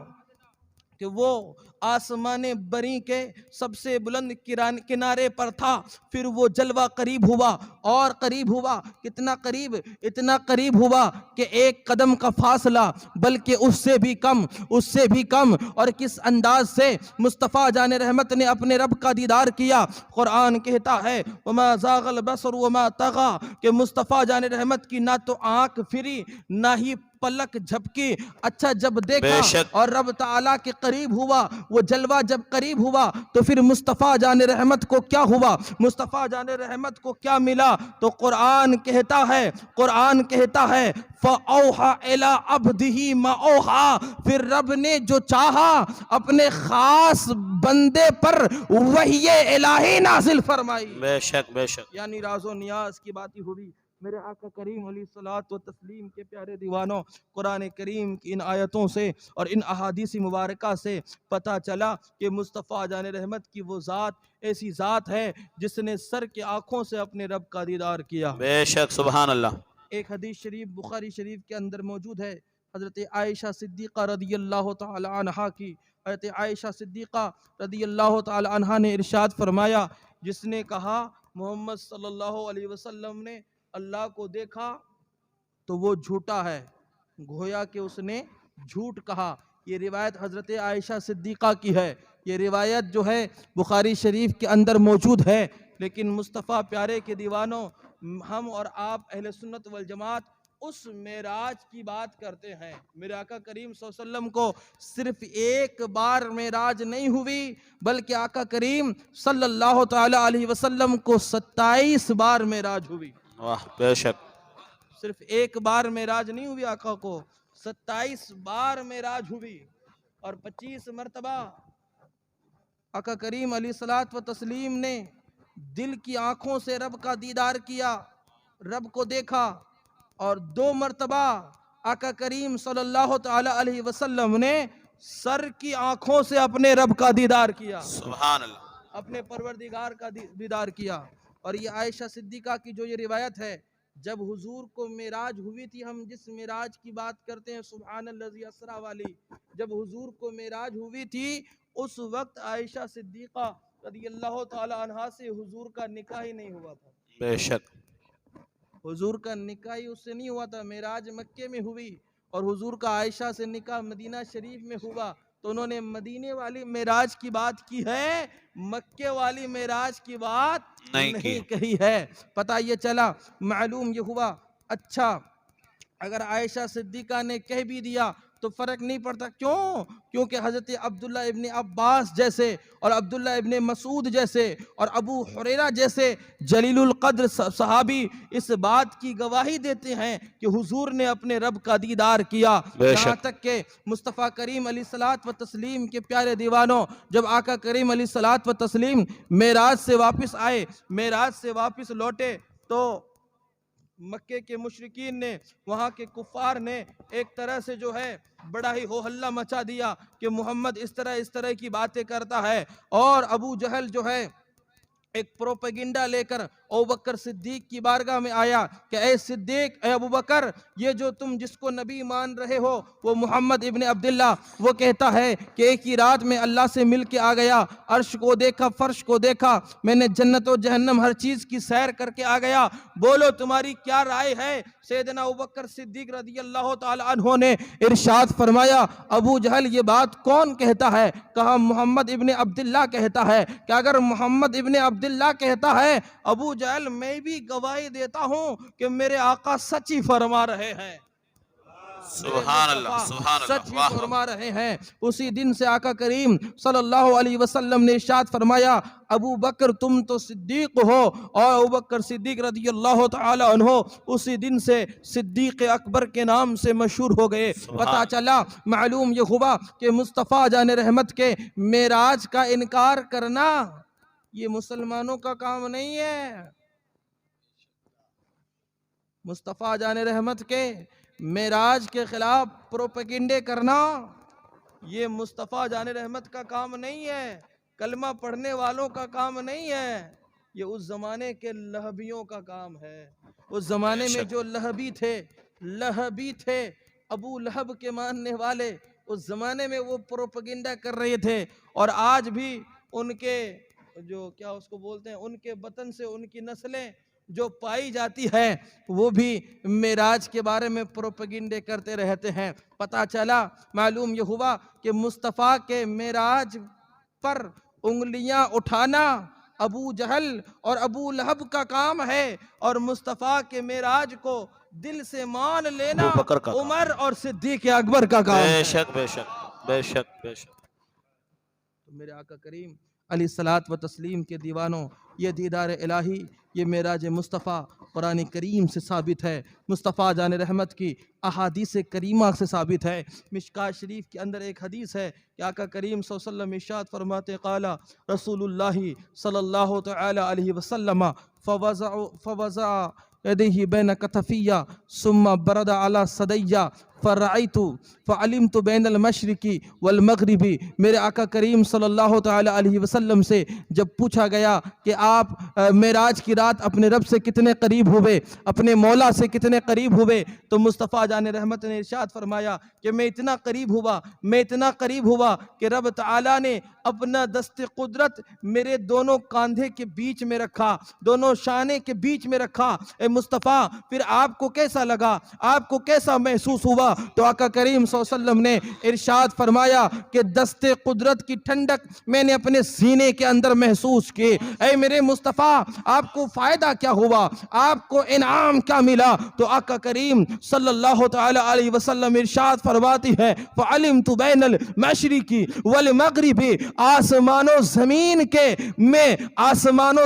कि वो आसमाने बरी के सबसे बुलंद किनारे पर था, फिर वो जलवा करीब हुआ और करीब हुआ, कितना करीब, इतना करीब हुआ कि एक कदम का फासला, बल्कि उससे भी कम, उससे भी कम। और किस अंदाज से मुस्तफ़ा जाने रहमत ने अपने रब का दीदार किया। कुरान कहता है वमा ज़ाग़ल बसर वमा तग़ा, कि मुस्तफ़ा जाने रहमत की ना तो आँख फिरी ना ही पलक झपकी। अच्छा, जब देखा और रब ताला के करीब हुआ, वो जलवा जब करीब हुआ, तो फिर मुस्तफ़ा जाने रहमत को क्या हुआ, मुस्तफ़ा जाने रहमत को क्या मिला? तो कुरान कहता है, कुरान कहता है फ़औहा इला अब्दिही मा औहा, फिर रब ने जो चाहा अपने खास बंदे पर वही इलाही नाजिल फरमाई। बेशक बेशक, यानी राज़ो नियाज की बात ही हुई। मेरे आका करीम अलैहिस्सलातु व तस्लीम के प्यारे दीवानों, कुरान करीम की इन आयतों से और इन अहादीसी मुबारका से पता चला कि मुस्तफ़ा जाने रहमत की वो ज़ात ऐसी ज़ात है जिसने सर के आँखों से अपने रब का दीदार किया। बेशक, सुभान अल्लाह। एक हदीस शरीफ बुखारी शरीफ के अंदर मौजूद है, हज़रत आयशा सिद्दीक़ा रदियल्लाहु ताला अन्हा की। हज़रत आयशा सिद्दीक़ा रदियल्लाहु ताला अन्हा ने इरशाद फरमाया, जिसने कहा मोहम्मद सल्लल्लाहु अलैहि वसल्लम ने अल्लाह को देखा तो वो झूठा है, गोया कि उसने झूठ कहा। ये रिवायत हज़रत आयशा सिद्दीक़ा की है। ये रिवायत जो है बुखारी शरीफ के अंदर मौजूद है, लेकिन मुस्तफ़ा प्यारे के दीवानों, हम और आप अहले सुन्नत वल जमात उस मेराज की बात करते हैं। मेरे आका करीम सल्लल्लाहु अलैहि वसल्लम को सिर्फ एक बार मेराज नहीं हुई, बल्कि आका करीम सल्लल्लाहु ताला अलैहि वसल्लम को 27 बार मेराज हुई। वाह बेशक। सिर्फ एक बार मेराज नहीं हुई, आका को 27 बार मेराज हुई और 25 मरतबा आका करीम अलैहिस्सलात व तस्लीम ने दिल की आंखों से रब का दीदार किया, रब को देखा। और 2 मरतबा आका करीम सल्लल्लाहु ताला अलैहि वसल्लम ने सर की आंखों से अपने रब का दीदार किया, सुभान अल्लाह। अपने परवरदिगार का दीदार किया। और ये आयशा सिद्दीका की जो ये रिवायत है, जब हुजूर को मेराज हुई थी, हम जिस मेराज की बात करते हैं सुब्हानल्लाज़ी असरा वाली, जब हुजूर को मेराज हुई थी, उस वक्त आयशा सिद्दीका रदियल्लाहु ताला अन्हा से हुजूर का निकाह ही नहीं हुआ था। बेशक। हुजूर का निकाह ही उससे नहीं हुआ था। मेराज मक्के में हुई और हुजूर का आयशा से निकाह मदीना शरीफ में हुआ। तो उन्होंने मदीने वाली मेराज की बात की है, मक्के वाली मेराज की बात नहीं कही है। पता ये चला, मालूम ये हुआ। अच्छा, अगर आयशा सिद्दीका ने कह भी दिया तो फर्क नहीं पड़ता। क्यों? क्योंकि हजरत अब्दुल्ला इब्ने अब्बास जैसे और अब्दुल्ला इब्ने मसूद जैसे और अबू हुरैरा जैसे जलीलुल कद्र सहाबी इस बात की गवाही देते हैं कि हुजूर ने अपने रब का दीदार किया। यहाँ तक के मुस्तफ़ा करीम अलैहिस्सलात व तस्लीम के प्यारे दीवानों, जब आका करीम अलैहिस्सलात व तस्लीम मेराज से वापस आए, मेराज से वापस लौटे, तो मक्के के मुशरिकीन ने, वहाँ के कुफार ने एक तरह से जो है बड़ा ही हो हल्ला मचा दिया कि मोहम्मद इस तरह की बातें करता है। और अबू जहल जो है एक प्रोपेगेंडा लेकर अबू बकर सिद्दीक की बारगाह में आया कि ए सिद्दीक, ए अबू बकर, ये जो तुम जिसको नबी मान रहे हो वो मोहम्मद इब्ने अब्दुल्ला, वो कहता है कि एक ही रात में अल्लाह से मिल के आ गया, अर्श को देखा, फर्श को देखा, मैंने जन्नत और जहन्नम हर चीज़ की सैर करके आ गया। बोलो तुम्हारी क्या राय है? सैयदना अबू बकर सिद्दीक रज़ियल्लाहु ताला अन्हु ने इरशाद फरमाया, अबू जहल ये बात कौन कहता है? कहा मोहम्मद इब्ने अब्दुल्ला कहता है। कि अगर मोहम्मद इब्ने अब्दुल्ला कहता है, अबू जहल मैं भी गवाही देता हूं कि मेरे आका सच ही फरमा रहे हैं। सुभान अल्लाह, सुभान अल्लाह, सच ही फरमा रहे हैं। उसी दिन से आका करीम सल्लल्लाहु अलैहि वसल्लम ने इरशाद फरमाया, अबू बकर तुम तो सिद्दीक हो। और अबू बकर सिद्दीक रज़ियल्लाहु ताला अन्हु उसी दिन से सिद्दीक अकबर के नाम से मशहूर हो गए। पता चला, मालूम ये हुआ कि मुस्तफ़ा जान रहमत के मेराज का इनकार करना ये मुसलमानों का काम नहीं है। मुस्तफ़ा जान रहमत के मेराज के खिलाफ प्रोपेगेंडे करना ये मुस्तफ़ा जान रहमत का काम नहीं है, कलमा पढ़ने वालों का काम नहीं है, ये उस ज़माने के लहबियों का काम है। उस ज़माने में जो लहबी थे, अबू लहब के मानने वाले, उस ज़माने में वो प्रोपेगेंडा कर रहे थे। और आज भी उनके जो क्या उसको बोलते हैं, उनके वतन से उनकी नस्लें जो पाई जाती है वो भी मेराज के बारे में प्रोपेगेंडे करते रहते हैं। पता चला, मालूम ये हुआ कि मुस्तफ़ा के मेराज पर उंगलियां उठाना अबू जहल और अबू लहब का काम है, और मुस्तफ़ा के मेराज को दिल से मान लेना उमर और सिद्दीक अकबर का काम है। बेशक बेशक बेशक बेशक। तो मेरे आका करीम अलैहिस्सलात व तस्लीम के दीवानों, ये दीदार इलाही, ये मेराज मुस्तफ़ा कुरान करीम से साबित है, मुस्तफ़ा जान रहमत की अहादीस करीमा से साबित है। मिशकात शरीफ के अंदर एक हदीस है कि आका करीम सल्लल्लाहु अलैहि वसल्लम इरशाद फरमाते, क़ाला रसूलुल्लाहि सल्लल्लाहु तआला अलैहि वसल्लम फवज़अ यदैहि बैन कतफिया सुम्मा बरदा अला सदैया फ़रअयतु फ़अलिमतु बैनल मशरिकी वल मग़रिबी। मेरे आका करीम सल्लल्लाहु तआला अलैहि वसल्लम से जब पूछा गया कि आप मेराज की रात अपने रब से कितने करीब हुए, अपने मौला से कितने करीब हुए, तो मुस्तफ़ा जान रहमत ने इरशाद फरमाया कि मैं इतना करीब हुआ कि रब ताला ने अपना दस्ते कुदरत मेरे दोनों कांधे के बीच में रखा, दोनों शाने के बीच में रखा। ए मुस्तफ़ा, फिर आपको कैसा लगा, आपको कैसा महसूस हुआ? हुआ तो आका करीम सल्लल्लाहु अलैहि वसल्लम ने इरशाद फरमाया कि दस्ते कुदरत की ठंडक मैंने अपने सीने के अंदर महसूस की। ऐ मेरे मुस्तफ़ा, आपको फायदा क्या हुआ, आपको इनाम क्या मिला? तो आका करीम सल्लल्लाहु तआला अलैहि वसल्लम इरशाद फरमाती है, फ़अलिमतु बैनल मशरिकी वल मगरिबी, आसमानो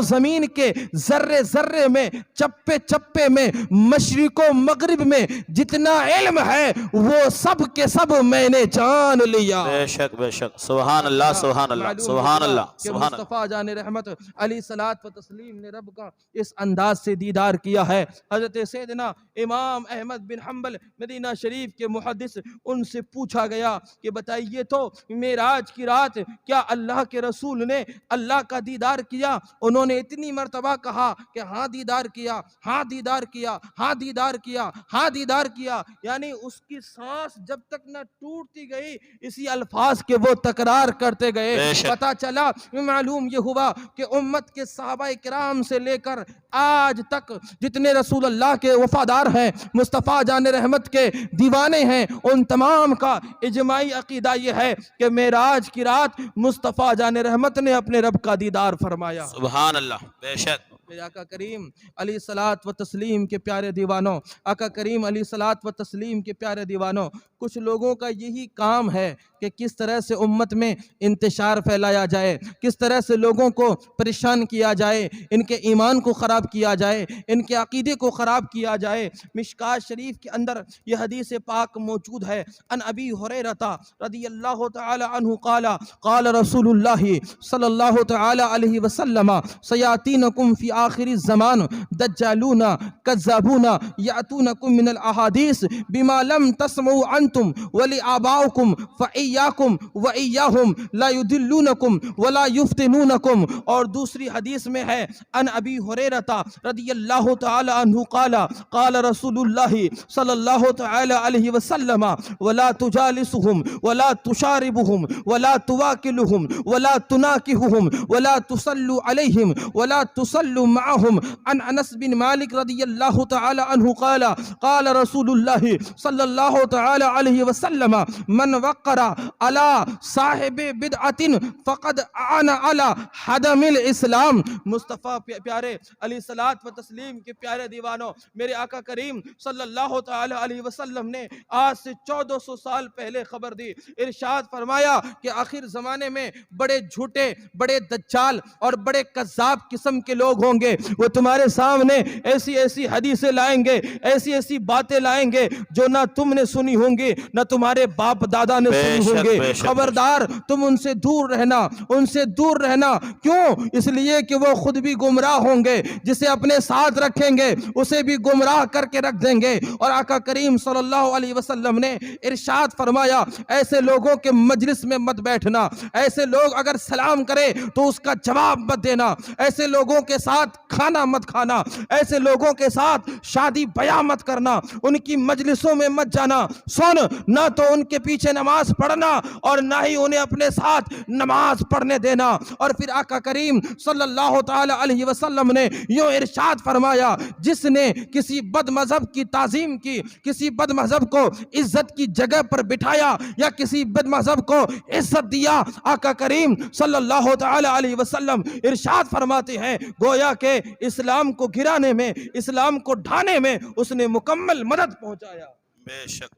ज़मीन के जर्रे जर्रे में, चप्पे चप्पे में, मशरिको मगरिब में जितना इल्म है वो सब के सब मैंने जान लिया। बेशक बेशक, सुभान अल्लाह सुभान अल्लाह सुभान अल्लाह कि सुभान अल्लाह। मुस्तफ़ा जान रहमत अलैहिस्सलात व तस्लीम ने रब का इस अंदाज से दीदार किया है। हजरत सैयदना इमाम अहमद बिन हम्बल मदीना शरीफ के मुहद्दिस, उनसे पूछा गया कि बताइए तो मेराज की रात क्या अल्लाह के रसूल ने अल्लाह का दीदार किया? उन्होंने इतनी मर्तबा कहा कि हाँ दीदार किया, हाँ दीदार किया, हाँ दीदार किया, हाँ दीदार किया। यानी उसकी सांस जब तक न टूटती गई, इसी अल्फाज के वो तकरार करते गए। बेशक। पता चला, मालूम ये हुआ कि उम्मत के सहाबाए किराम से लेकर आज तक जितने रसूल अल्लाह के वफादार हैं, मुस्तफ़ा जान रहमत के दीवाने हैं, उन तमाम का इजमाई अकीदा ये है कि मेराज की रात मुस्तफ़ा जान रहमत ने अपने रब का दीदार फरमाया। सुभान अल्लाह। बेशक आका करीम अलैहिस्सलात व तस्लीम के प्यारे दीवानों, आका करीम अलैहिस्सलात व तस्लीम के प्यारे दीवानों, कुछ लोगों का यही काम है कि किस तरह से उम्मत में इंतशार फैलाया जाए, किस तरह से लोगों को परेशान किया जाए, इनके ईमान को ख़राब किया जाए, इनके अकीदे को ख़राब किया जाए। मिशकात शरीफ के अंदर यह हदीस पाक मौजूद है। अन अबी हुरैरा रदियल्लाहु तआला अन्हु क़ाला क़ाला रसूलुल्लाहि सल्लल्लाहु तआला अलैहि वसल्लम सयातीनकुम फ़ी आखिरी ज़मान दज्जालूना कज़्ज़ाबूना यातूनकुम मिनल अहादीस बिमा लम तस्मऊ अंतुम वली आबाउकुम फ़इय्याकुम व इय्याहुम ला युदिल्लूनकुम वला युफ्तिनूनकुम। और दूसरी हदीस में है, अन अबी हुरैरा रदियल्लाहु तआला अन्हु क़ाला क़ाला रसूलुल्लाहि सल्लल्लाहु तआला अलैहि वसल्लम वला तुजालिसुहुम वला तुशारिबुहुम वला तुवाकिलुहुम वला तुनाकिहुम वला तुसल्लु अलैहिम वला तुसल्लु माअहुम। अन अनस बिन मालिक रदियल्लाहु तआला अन्हु क़ाला क़ाला रसूलुल्लाहि सल्लल्लाहु तआला अलैहि वसल्लम मन वक़्क़रा अला साहिबि बिदअतिन फ़क़द आना अला हदमिल इस्लाम। मुस्तफ़ा प्यारे अलैहिस्सलात व तस्लीम के प्यारे दीवानों, मेरे आका करीम सल्लल्लाहु तआला अलैहि वसल्लम ने आज से 1400 साल पहले खबर दी, इरशाद फरमाया कि आखिर ज़माने में बड़े झूठे, बड़े दज्जाल और बड़े कज़्ज़ाब किस्म के लोग होंगे। वो तुम्हारे सामने ऐसी ऐसी हदीसें लाएंगे, ऐसी ऐसी बातें लाएंगे जो ना तुमने सुनी होंगी, ना तुम्हारे बाप दादा ने सुनी होंगी। खबरदार, तुम उनसे दूर रहना, उनसे दूर रहना। क्यों? इसलिए कि वो खुद भी गुमराह होंगे, जिसे अपने साथ रखेंगे उसे भी गुमराह करके रख देंगे। और आका करीम सल्लल्लाहु अलैहि वसल्लम ने इरशाद फरमाया, ऐसे लोगों के मजलिस में मत बैठना, ऐसे लोग अगर सलाम करें तो उसका जवाब मत देना, ऐसे लोगों के साथ खाना मत खाना, ऐसे लोगों के साथ शादी ब्याह मत करना, उनकी मजलिसों में मत जाना। सुन, ना तो उनके पीछे नमाज पढ़ना और ना ही उन्हें अपने साथ नमाज पढ़ने देना। और फिर आका करीम सल्लल्लाहु तआला अलैहि वसल्लम ने यूं इरशाद फरमाया, जिसने किसी बद मजहब की ताजीम की, किसी बद मजहब को इज्जत की जगह पर बिठाया या किसी बद मजहब को इज्जत दिया, आका करीम सल्लल्लाहु तआला अलैहि वसल्लम इरशाद फरमाते हैं, गोया के इस्लाम को गिराने में, इस्लाम को ढाने में उसने मुकम्मल मदद पहुंचाया। बेशक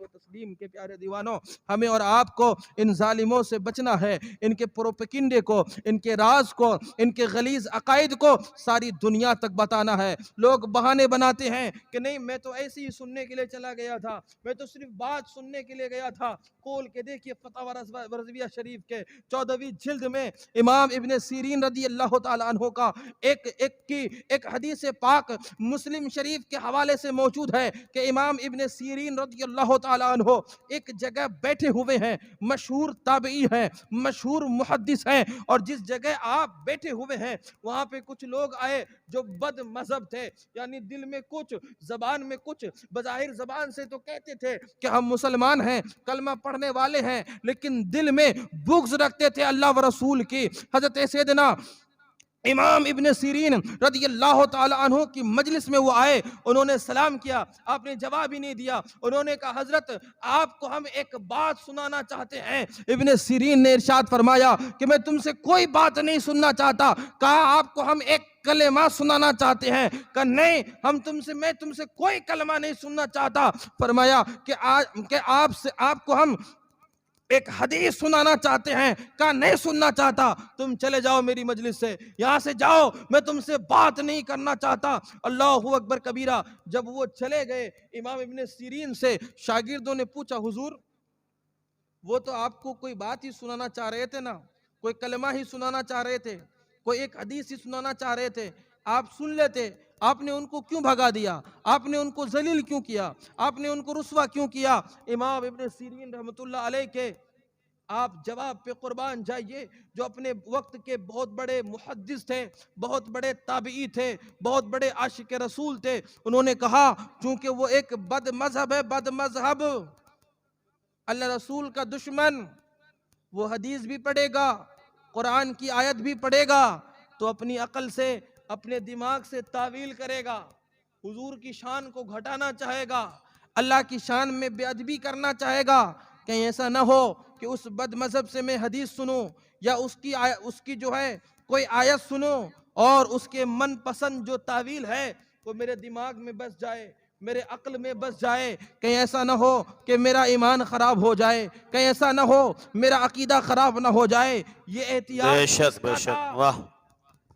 तस्लीम के प्यारे दीवानों, हमें और आपको इन जालिमों से बचना है, इनके प्रोपेगेंडे को, इनके राज को, इनके गलीज अकायद को सारी दुनिया तक बताना है। लोग बहाने बनाते हैं कि नहीं, मैं तो ऐसे ही सुनने के लिए चला गया था, मैं तो सिर्फ बात सुनने के लिए गया था। खोल के देखिए फतवा रज़विया शरीफ के 14वीं जिल्द में इमाम इब्ने सीरीन रदी अल्लाह तआला अन्हु का एक हदीस पाक मुस्लिम शरीफ के हवाले से मौजूद है कि इमाम इब्ने सीरीन रज़ियल्लाहु ताला अन्हु एक जगह बैठे हुए हैं, मशहूर ताबई हैं, मशहूर मुहद्दिस हैं, और जिस जगह आप बैठे हुए हैं वहां पे कुछ लोग आए जो बद मजहब थे, यानी दिल में कुछ, जबान में कुछ, बज़ाहिर जबान से तो कहते थे कि हम मुसलमान हैं, कलमा पढ़ने वाले हैं, लेकिन दिल में बुग़्ज़ रखते थे अल्लाह व रसूल की। हज़रत सैयदना इमाम इब्ने सीरीन रदियल्लाहु ताला अन्हु की मजलिस में वो आए, उन्होंने सलाम किया, आपने जवाब ही नहीं दिया। उन्होंने कहा हजरत आपको हम एक बात सुनाना चाहते हैं। इब्ने सीरीन ने इरशाद फरमाया कि मैं तुमसे कोई बात नहीं सुनना चाहता। कहा आपको हम एक कलेमा सुनाना चाहते हैं। कहा नहीं, मैं तुमसे कोई कलमा नहीं सुनना चाहता। फरमाया कि आपको हम एक हदीस सुनाना चाहते हैं। कहा नहीं सुनना चाहता, तुम चले जाओ मेरी मजलिस से, यहां से जाओ, मैं तुमसे बात नहीं करना चाहता। अल्लाहु अकबर कबीरा। जब वो चले गए, इमाम इब्ने सीरीन से शागिर्दों ने पूछा हुजूर, वो तो आपको कोई बात ही सुनाना चाह रहे थे ना, कोई कलमा ही सुनाना चाह रहे थे, कोई एक हदीस ही सुनाना चाह रहे थे, आप सुन लेते, आपने उनको क्यों भगा दिया, आपने उनको जलील क्यों किया, आपने उनको रुस्वा क्यों किया। इमाम इब्ने सीरीन रहमतुल्लाह अलैह के आप जवाब पे कुर्बान जाइए, जो अपने वक्त के बहुत बड़े मुहद्दिस थे, बहुत बड़े ताबई थे, बहुत बड़े आशिक रसूल थे। उन्होंने कहा चूंकि वो एक बद मजहब है, बद मजहब, अल्लाह रसूल का दुश्मन, वो हदीस भी पढ़ेगा, कुरान की आयत भी पढ़ेगा, तो अपनी अकल से, अपने दिमाग से तावील करेगा, हुजूर की शान को घटाना चाहेगा, अल्लाह की शान में बेअदबी करना चाहेगा। कहीं ऐसा ना हो कि उस बद मजहब से मैं हदीस सुनूं या उसकी जो है कोई आयत सुनूं और उसके मन पसंद जो तावील है वो मेरे दिमाग में बस जाए, मेरे अक्ल में बस जाए। कहीं ऐसा ना हो कि मेरा ईमान खराब हो जाए, कहीं ऐसा ना हो मेरा अकीदा खराब ना हो जाए। ये एहतियात बेशक किसका बेशक, था? वाह।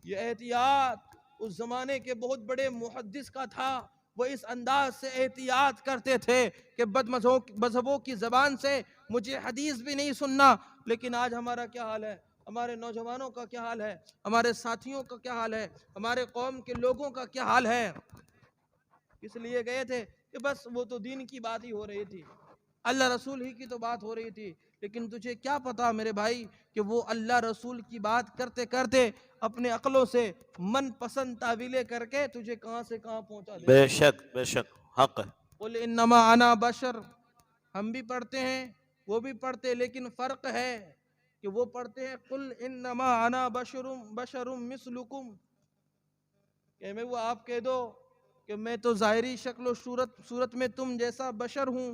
ये एहतियात उस जमाने के बहुत बड़े मुहद्दिस का था। वो इस अंदाज से एहतियात करते थे कि मजहबों की जबान से मुझे हदीस भी नहीं सुनना। लेकिन आज हमारा क्या हाल है, हमारे नौजवानों का क्या हाल है, हमारे साथियों का क्या हाल है, हमारे कौम के लोगों का क्या हाल है। इसलिए गए थे कि बस वो तो दीन की बात ही हो रही थी, अल्लाह रसूल ही की तो बात हो रही थी। लेकिन तुझे क्या पता मेरे भाई कि वो अल्लाह रसूल की बात करते करते अपने अक्लों से मन पसंद तावीले करके तुझे कहां से कहां पहुंचा देते हैं। बेशक बेशक, हक है। कुल इन्नमा अना बशर, हम भी पढ़ते हैं, वो भी पढ़ते हैं, लेकिन फर्क है कि वो पढ़ते हैं कुल इन्नमा अना बशरुम बशरुम मिसलुकुम, कि मैं वो आप कह दो कि मैं तो ज़ाहिरी शक्ल सूरत में तुम जैसा बशर हूँ।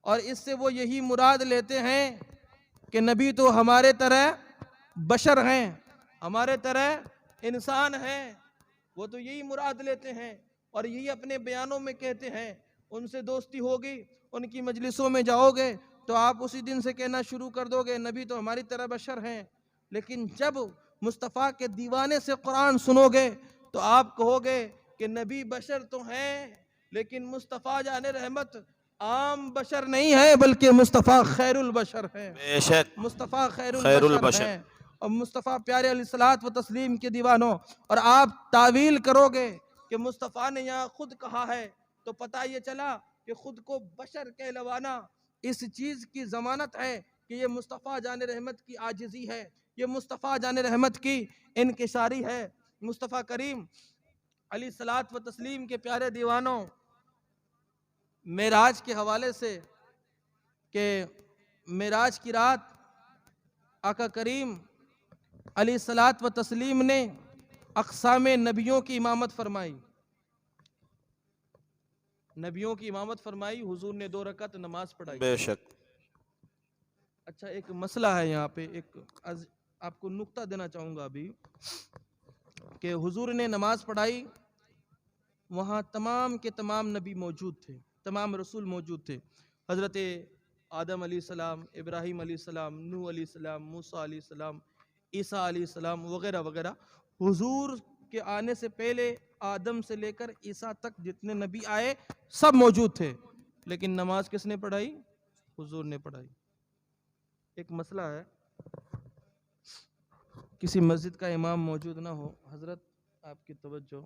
और इससे वो यही मुराद लेते हैं कि नबी तो हमारे तरह बशर हैं, हमारे तरह इंसान हैं। वो तो यही मुराद लेते हैं और यही अपने बयानों में कहते हैं। उनसे दोस्ती होगी, उनकी मजलिसों में जाओगे तो आप उसी दिन से कहना शुरू कर दोगे नबी तो हमारी तरह बशर हैं। लेकिन जब मुस्तफ़ा के दीवाने से कुरान सुनोगे तो आप कहोगे कि नबी बशर तो हैं, लेकिन मुस्तफ़ा जाने रहमत आम बशर नहीं है, बल्कि मुस्तफ़ा खैरुल बशर हैं। बेशक, मुस्तफ़ा खैरुल खैरुल बशर बशर। हैं। और मुस्तफ़ा प्यारे अलैहिस्सलात व तस्लीम के दीवानों, और आप तावील करोगे कि मुस्तफ़ा ने यहाँ खुद कहा है, तो पता ये चला कि खुद को बशर कहलवाना इस चीज़ की ज़मानत है कि ये मुस्तफ़ा जाने रहमत की आजिज़ी है, ये मुस्तफ़ा जाने रहमत की इनकिसारी है। मुस्तफ़ा करीम अलैहिस्सलात व तस्लीम के प्यारे दीवानों, मेराज के हवाले से कि मेराज की रात आका करीम अलैहिस्सलात व तस्लीम ने अक़साम नबियों की इमामत फरमाई, नबियों की इमामत फरमाई, हुजूर ने 2 रकात नमाज पढ़ाई। बेशक। अच्छा, एक मसला है यहाँ पे, आपको नुक्ता देना चाहूँगा अभी कि हुजूर ने नमाज पढ़ाई, वहाँ तमाम के तमाम नबी मौजूद थे, तमाम रसूल मौजूद थे। हज़रत आदम अलैहिस्सलाम, इब्राहीम अलैहिस्सलाम, नूह अलैहिस्सलाम, मूसा अलैहिस्सलाम, ईसा अलैहिस्सलाम वगैरह वगैरह। हुजूर के आने से पहले आदम से लेकर ईसा तक जितने नबी आए सब मौजूद थे, लेकिन नमाज किसने पढ़ाई? हुजूर ने पढ़ाई। एक मसला है, किसी मस्जिद का इमाम मौजूद ना हो, हजरत आपकी तवज्जो,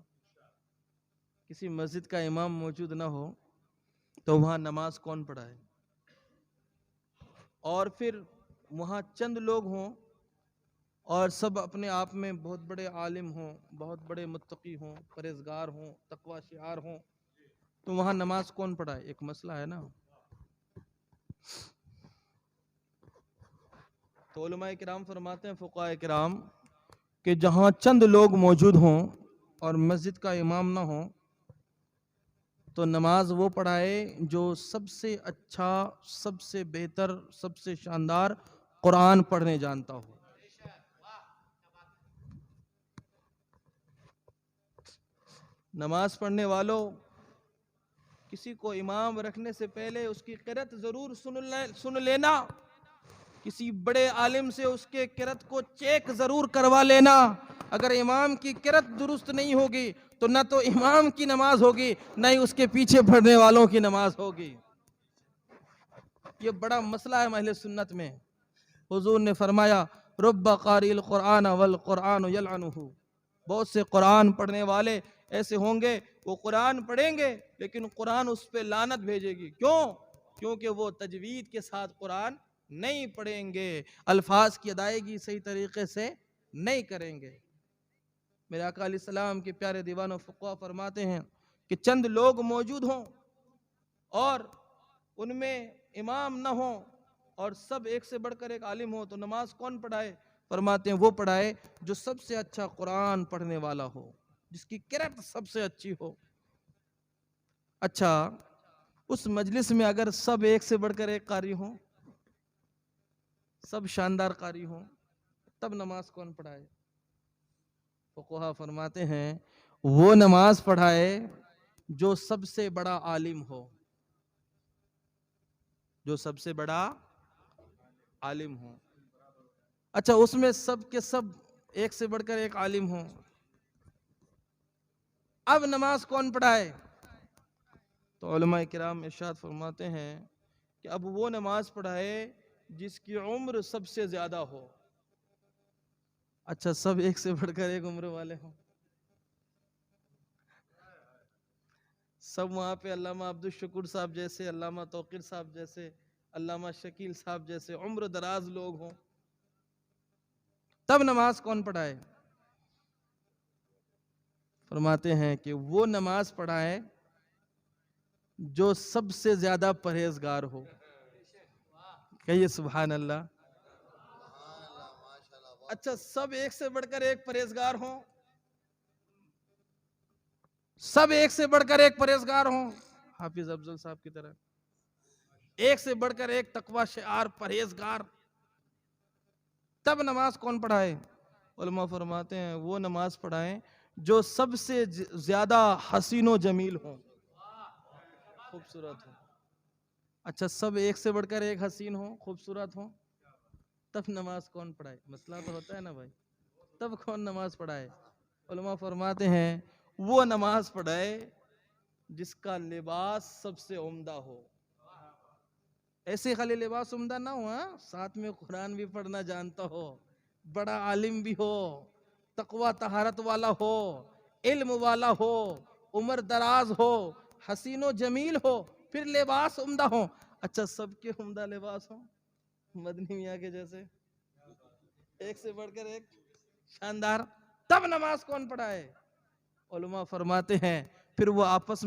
किसी मस्जिद का इमाम मौजूद ना हो तो वहाँ नमाज कौन पढ़ाए? और फिर वहाँ चंद लोग हों और सब अपने आप में बहुत बड़े आलिम हों, बहुत बड़े मुत्तकी हों, परहेजगार हों, तकवा शिआर हों, तो वहाँ नमाज कौन पढ़ाए? एक मसला है ना। तो उलमाए किराम फरमाते हैं, फुक़हाए किराम, कि जहां चंद लोग मौजूद हों और मस्जिद का इमाम ना हो तो नमाज वो पढ़ाए जो सबसे अच्छा, सबसे बेहतर, सबसे शानदार कुरान पढ़ने जानता हो। नमाज पढ़ने वालों, किसी को इमाम रखने से पहले उसकी किरत जरूर सुन लेना। किसी बड़े आलिम से उसके किरत को चेक जरूर करवा लेना। अगर इमाम की किरत दुरुस्त नहीं होगी तो न तो इमाम की नमाज होगी, न ही उसके पीछे पढ़ने वालों की नमाज होगी। ये बड़ा मसला है अहले सुन्नत में। हुजूर ने फरमाया, रुब्बा क़ारिल कुरान वल कुरान यलअनुहु। बहुत से कुरान पढ़ने वाले ऐसे होंगे, वो कुरान पढ़ेंगे लेकिन कुरान उस पे लानत भेजेगी। क्यों? क्योंकि वो तजवीद के साथ कुरान नहीं पढ़ेंगे, अल्फाज की अदायगी सही तरीके से नहीं करेंगे। मेरे आका अलैहिस्सलाम के प्यारे दीवानों फुक़हा फरमाते हैं कि चंद लोग मौजूद हों और उनमें इमाम न हो और सब एक से बढ़कर एक आलिम हो तो नमाज कौन पढ़ाए? फरमाते हैं वो पढ़ाए जो सबसे अच्छा कुरान पढ़ने वाला हो, जिसकी किरत सबसे अच्छी हो। अच्छा, उस मजलिस में अगर सब एक से बढ़कर एक कारी हो, सब शानदार कारी हो, तब नमाज कौन पढ़ाए? फुक़हा फरमाते हैं वो नमाज पढ़ाए जो सबसे बड़ा आलिम हो, जो सबसे बड़ा आलिम हो। अच्छा, उसमें सब के सब एक से बढ़कर एक आलिम हो, अब नमाज कौन पढ़ाए? तो उलमाए किराम इरशाद फरमाते हैं कि अब वो नमाज पढ़ाए जिसकी उम्र सबसे ज्यादा हो। अच्छा, सब एक से बढ़कर एक उम्र वाले हों, सब वहां पे अल्लामा अब्दुल शकूर साहब जैसे, अल्लामा तौकीर साहब जैसे, अल्लामा शकील साहब जैसे उम्र दराज लोग हों, तब नमाज कौन पढ़ाए? फरमाते हैं कि वो नमाज पढ़ाए जो सबसे ज्यादा परहेजगार हो। कहिए सुभान अल्लाह। अच्छा, सब एक से बढ़कर एक परहेजगार हो, सब एक से बढ़कर एक परहेजगार हो, हाफिज अफजल साहब की तरह एक से बढ़कर एक तकवा शिआर परहेजगार, तब नमाज कौन पढ़ाए? उलमा फरमाते हैं वो नमाज पढ़ाएं जो सबसे ज्यादा हसीनो जमील हो, खूबसूरत हो। अच्छा, सब एक से बढ़कर एक हसीन हो, खूबसूरत हो, तब नमाज कौन पढ़ाए? मसला तो होता है ना भाई, तब कौन नमाज पढ़ाए? उलमा फरमाते हैं वो नमाज पढ़ाए जिसका लिबास सबसे उम्दा हो। ऐसे खाली लिबास उम्दा ना हो, साथ में कुरान भी पढ़ना जानता हो, बड़ा आलिम भी हो, तकवा तहारत वाला हो, इल्म वाला हो, उम्र दराज हो, हसीनो जमील हो, फिर लिबास उम्दा हो। अच्छा, सबके उम्दा लिबास हो, मदनी मियाँ के जैसे एक से बढ़कर एक शानदार, तब नमाज कौन पढ़ाए? उलमा फरमाते हैं फिर वो आपस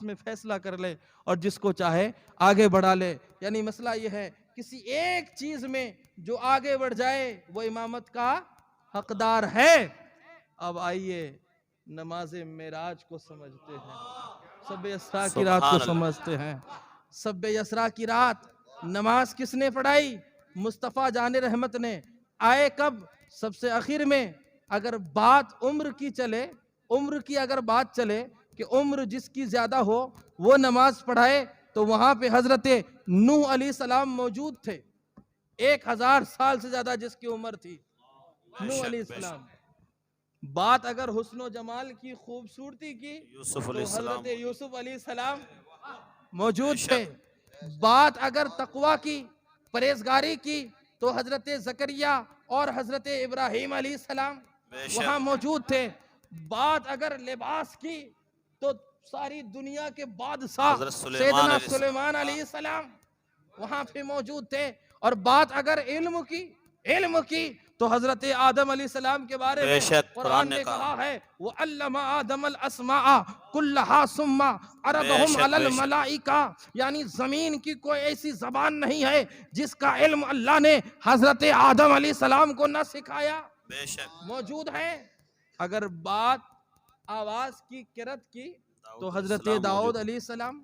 में फैसला कर ले और जिसको चाहे आगे बढ़ा ले। यानी मसला ये है, किसी एक चीज में जो आगे बढ़ जाए वो इमामत का हकदार है। अब आइए नमाज मेराज को समझते हैं, शब यसरा की रात को समझते हैं। शब यसरा की रात नमाज किसने पढ़ाई? मुस्तफ़ा जाने रहमत ने। आए कब? सबसे आखिर में। अगर बात उम्र की चले, उम्र की अगर बात चले कि उम्र जिसकी ज्यादा हो वो नमाज पढ़ाए, तो वहां पे हजरत नूह अलैहिस्सलाम मौजूद थे। 1000 साल से ज्यादा जिसकी उम्र थी, नूह अलैहिस्सलाम। बात अगर हुस्नो जमाल की, खूबसूरती की, तो हजरत यूसुफ अलैहिस्सलाम मौजूद थे। बात अगर तकवा की, परहेजगारी की, तो हजरत जकरिया और हजरत इब्राहिम अलैहिस्सलाम वहां मौजूद थे। बात अगर लिबास की, तो सारी दुनिया के बादशाह सैयदना सुलेमान अलैहिस्सलाम वहां पे मौजूद थे। और बात अगर इल्म की तो हजरत आदम अलैहिस्सलाम के बारे में कुरान ने कहा है, वो अल्लमा आदम अल अस्मा कुल्लहा सुम्मा अरदहुम अलल मलाइका। यानी जमीन की कोई ऐसी जबान नहीं है जिसका इल्म अल्लाह ने हजरत आदम अलैहिस्सलाम को न सिखाया। बेशक मौजूद हैं। अगर बात आवाज की, किरत की, तो हजरत सलाम दाऊद मौजूद। अलैहिस्सलाम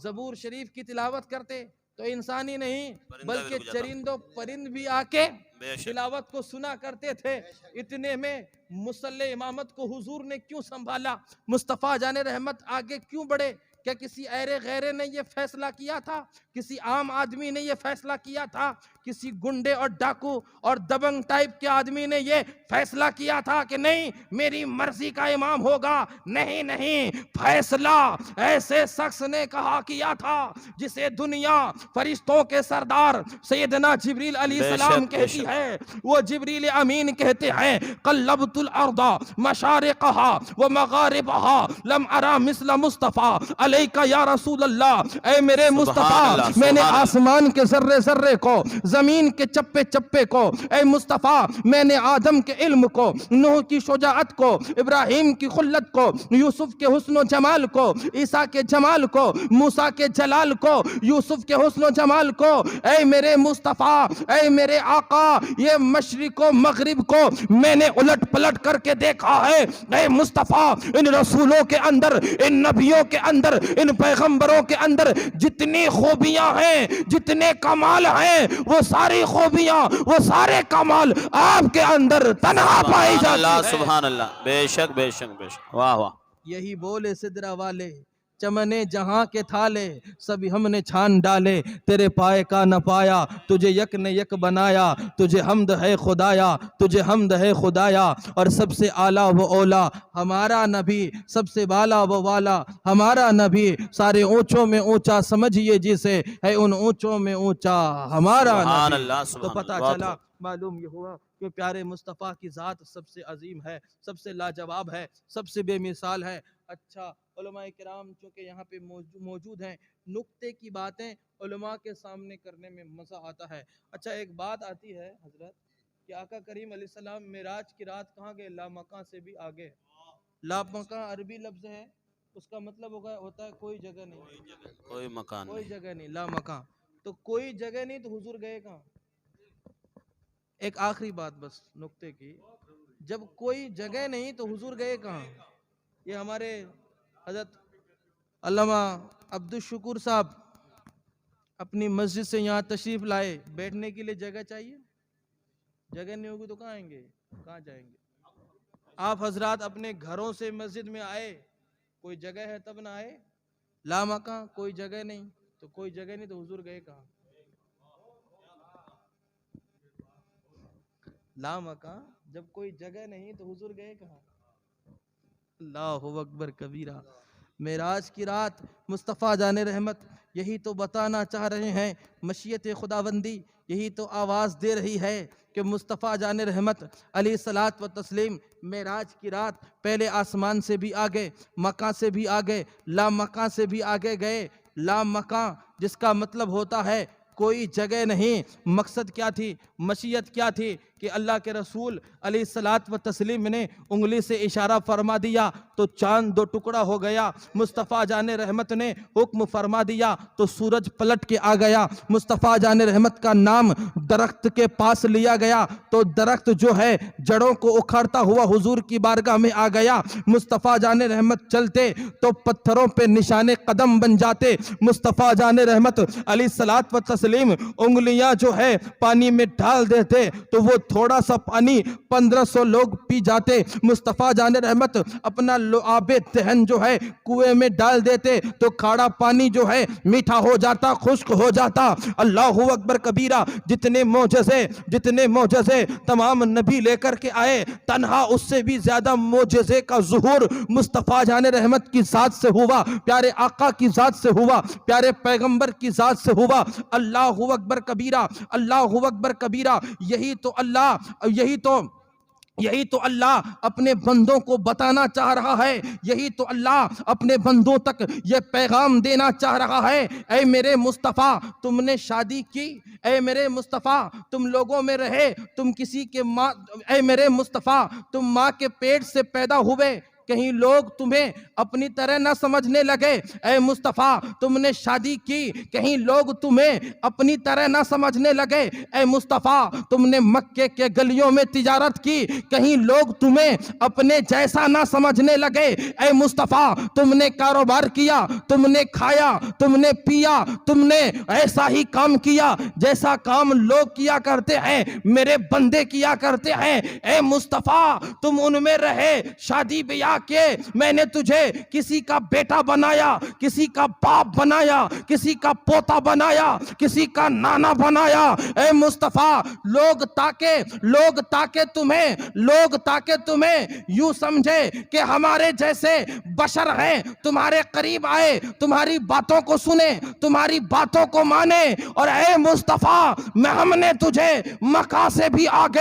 जबूर शरीफ की तिलावत करते तो इंसान ही नहीं परिंदा भी बल्कि रुक जाता। चरिंदों परिंद भी आके बेशक तिलावत को सुना करते थे। इतने में मुसल्ले इमामत को हुजूर ने क्यों संभाला? मुस्तफ़ा जाने रहमत आगे क्यों बढ़े? क्या किसी ऐरे गैरे ने ये फैसला किया था? किसी आम आदमी ने ये फैसला किया था? किसी गुंडे और डाकू और दबंग टाइप के आदमी ने ये फैसला किया था कि नहीं मेरी मर्जी का इमाम होगा? नहीं नहीं, फैसला ऐसे शख्स ने कहा किया था जिसे दुनिया फरिश्तों के सरदार सैयदना जिब्रील अलैहिस्सलाम बेशक कहती बेशक है। वो जिब्रील अमीन कहते हैं कल्लबतुल अर्दा मशारिकहा व मगारिबहा लम अरा मिस्ल मुस्तफा अलैका या रसूल अल्लाह। ऐ मेरे सुभान मुस्तफा, अल्लाह, मैंने सुभान अल्लाह। आसमान के जर्रे जर्रे को, जमीन के चप्पे चप्पे को, ऐ मुस्तफा मैंने आदम के इल्म को, नूह की शुजाअत को, इब्राहिम की खुल्लत को, यूसुफ के हुस्न जमाल को, ईसा के जमाल को, मूसा के जलाल को, यूसुफ के हुस्न जमाल को, ऐ मेरे मुस्तफा, ऐ मेरे आका, ये मशरिक व मगरिब को मैंने उलट पलट करके देखा है। ऐ मुस्तफा, इन रसूलों के अंदर, इन नबियों के अंदर, इन पैगंबरों के अंदर जितनी खूबियां हैं, जितने कमाल हैं, वो सारी खूबियां, वो सारे कमाल आपके अंदर तन्हा पाई सुभान अल्लाह, जाती है। सुभान अल्लाह। बेशक बेशक बेशक, वाह वाह। यही बोले सिदरा वाले, चमने जहां के थाले सभी हमने छान डाले, तेरे पाए का न पाया, तुझे यक ने यक बनाया, तुझे हमद है खुदाया, तुझे हमद है खुदाया। और सबसे आला वो ओला हमारा नबी, सबसे बाला वो वाला हमारा नबी, सारे ऊंचों में ऊंचा समझिए जिसे, है उन ऊंचों में ऊंचा हमारा सुभान नबी। अल्लाह, तो सुभान पता अल्लाह। चला, मालूम ये हुआ कि प्यारे मुस्तफ़ा की ज़ात सबसे अजीम है, सबसे लाजवाब है, सबसे बेमिसाल है। अच्छा, उलमाए किराम चूँकि यहाँ पे मौजूद हैं, नुक्ते की बातें उलमा के सामने करने में मज़ा आता है। अच्छा, एक बात आती है हजरत कि आका करीम अलैहिस्सलाम मेराज की रात कहाँ गए? लामका से भी आगे। लामका अरबी लफ्ज़ है, उसका मतलब होता है कोई जगह नहीं, कोई मकान कोई नहीं। जगह नहीं। लामका तो कोई जगह नहीं, तो हुजूर गए कहाँ? एक आखिरी बात बस नुक्ते की, जब कोई जगह नहीं तो हुजूर गए कहाँ? ये हमारे हजरत अल्लामा अब्दुल शुक्र साहब अपनी मस्जिद से यहाँ तशरीफ लाए, बैठने के लिए जगह चाहिए, जगह नहीं होगी तो कहाँ आएंगे, कहाँ जाएंगे? आप हजरात अपने घरों से मस्जिद में आए, कोई जगह है तब ना आए। लामका कोई जगह नहीं, तो कोई जगह नहीं तो हुजूर गए कहाँ? लामका, जब कोई जगह नहीं तो हुजूर गए कहाँ? अल्लाहु अकबर कबीरा। मेराज की रात मुस्तफ़ा जाने रहमत यही तो बताना चाह रहे हैं, मशीयत खुदाबंदी यही तो आवाज़ दे रही है कि मुस्तफ़ा जाने रहमत अलैहिस्सलात व तस्लीम मेराज की रात पहले आसमान से भी आगे, मका से भी आगे, ला मका से भी आगे गए। ला मका जिसका मतलब होता है कोई जगह नहीं। मकसद क्या थी, मशीयत क्या थी कि अल्लाह के रसूल अलैहिस्सलात व तस्लीम ने उंगली से इशारा फरमा दिया तो चांद दो टुकड़ा हो गया। मुस्तफ़ा जाने रहमत ने हुक्म फरमा दिया तो सूरज पलट के आ गया। मुस्तफ़ा जाने रहमत का नाम दरख्त के पास लिया गया तो दरख्त जो है जड़ों को उखाड़ता हुआ हुजूर की बारगाह में आ गया। मुस्तफ़ा जाने रहमत चलते तो पत्थरों पे निशाने कदम बन जाते। मुस्तफ़ा जाने रहमत अलैहिस्सलात व तस्लीम उंगलियां जो है पानी में डाल देते तो वो थोड़ा सा पानी 1500 लोग पी जाते। मुस्तफ़ा जाने रहमत अपना लुआबे दहन जो है कुएं में डाल देते तो खारा पानी जो है मीठा हो जाता, खुश्क हो जाता। अल्लाहु अकबर कबीरा। जितने मोजज़े तमाम नबी लेकर के आए, तन्हा उससे भी ज्यादा मोजज़े का ज़ुहूर मुस्तफ़ा जाने रहमत की ज़ात से हुआ, प्यारे आका की ज़ात से हुआ, प्यारे पैगंबर की ज़ात से हुआ। अल्लाहु अकबर कबीरा, अल्लाहु अकबर कबीरा। यही तो अल्लाह अपने बंदों को बताना चाह रहा है, यही तो अल्लाह अपने बंदों तक ये पैगाम देना चाह रहा है। ऐ मेरे मुस्तफ़ा तुमने शादी की, ऐ मेरे मुस्तफ़ा तुम लोगों में रहे, तुम किसी के माँ, ऐ मेरे मुस्तफ़ा तुम माँ के पेट से पैदा हुए, कहीं लोग तुम्हें अपनी तरह ना समझने लगे। ए मुस्तफ़ा तुमने शादी की, कहीं लोग तुम्हें अपनी तरह ना समझने लगे। ए मुस्तफ़ा तुमने मक्के के गलियों में तिजारत की, कहीं लोग तुम्हें अपने जैसा ना समझने लगे। ए मुस्तफ़ा तुमने कारोबार किया, तुमने खाया, तुमने पिया, तुमने ऐसा ही काम किया जैसा काम लोग किया करते हैं, मेरे बंदे किया करते हैं। ए मुस्तफ़ा तुम उनमें रहे, शादी ब्याह के मैंने तुझे किसी का बेटा बनाया, किसी का बाप बनाया, किसी का पोता बनाया, किसी का नाना बनाया। ए मुस्तफ़ा लोग ताके तुम्हें यूं समझे कि हमारे जैसे बशर हैं, तुम्हारे करीब आए, तुम्हारी बातों को सुने, तुम्हारी बातों को माने। और ए मुस्तफ़ा हमने तुझे मक्का से भी आगे,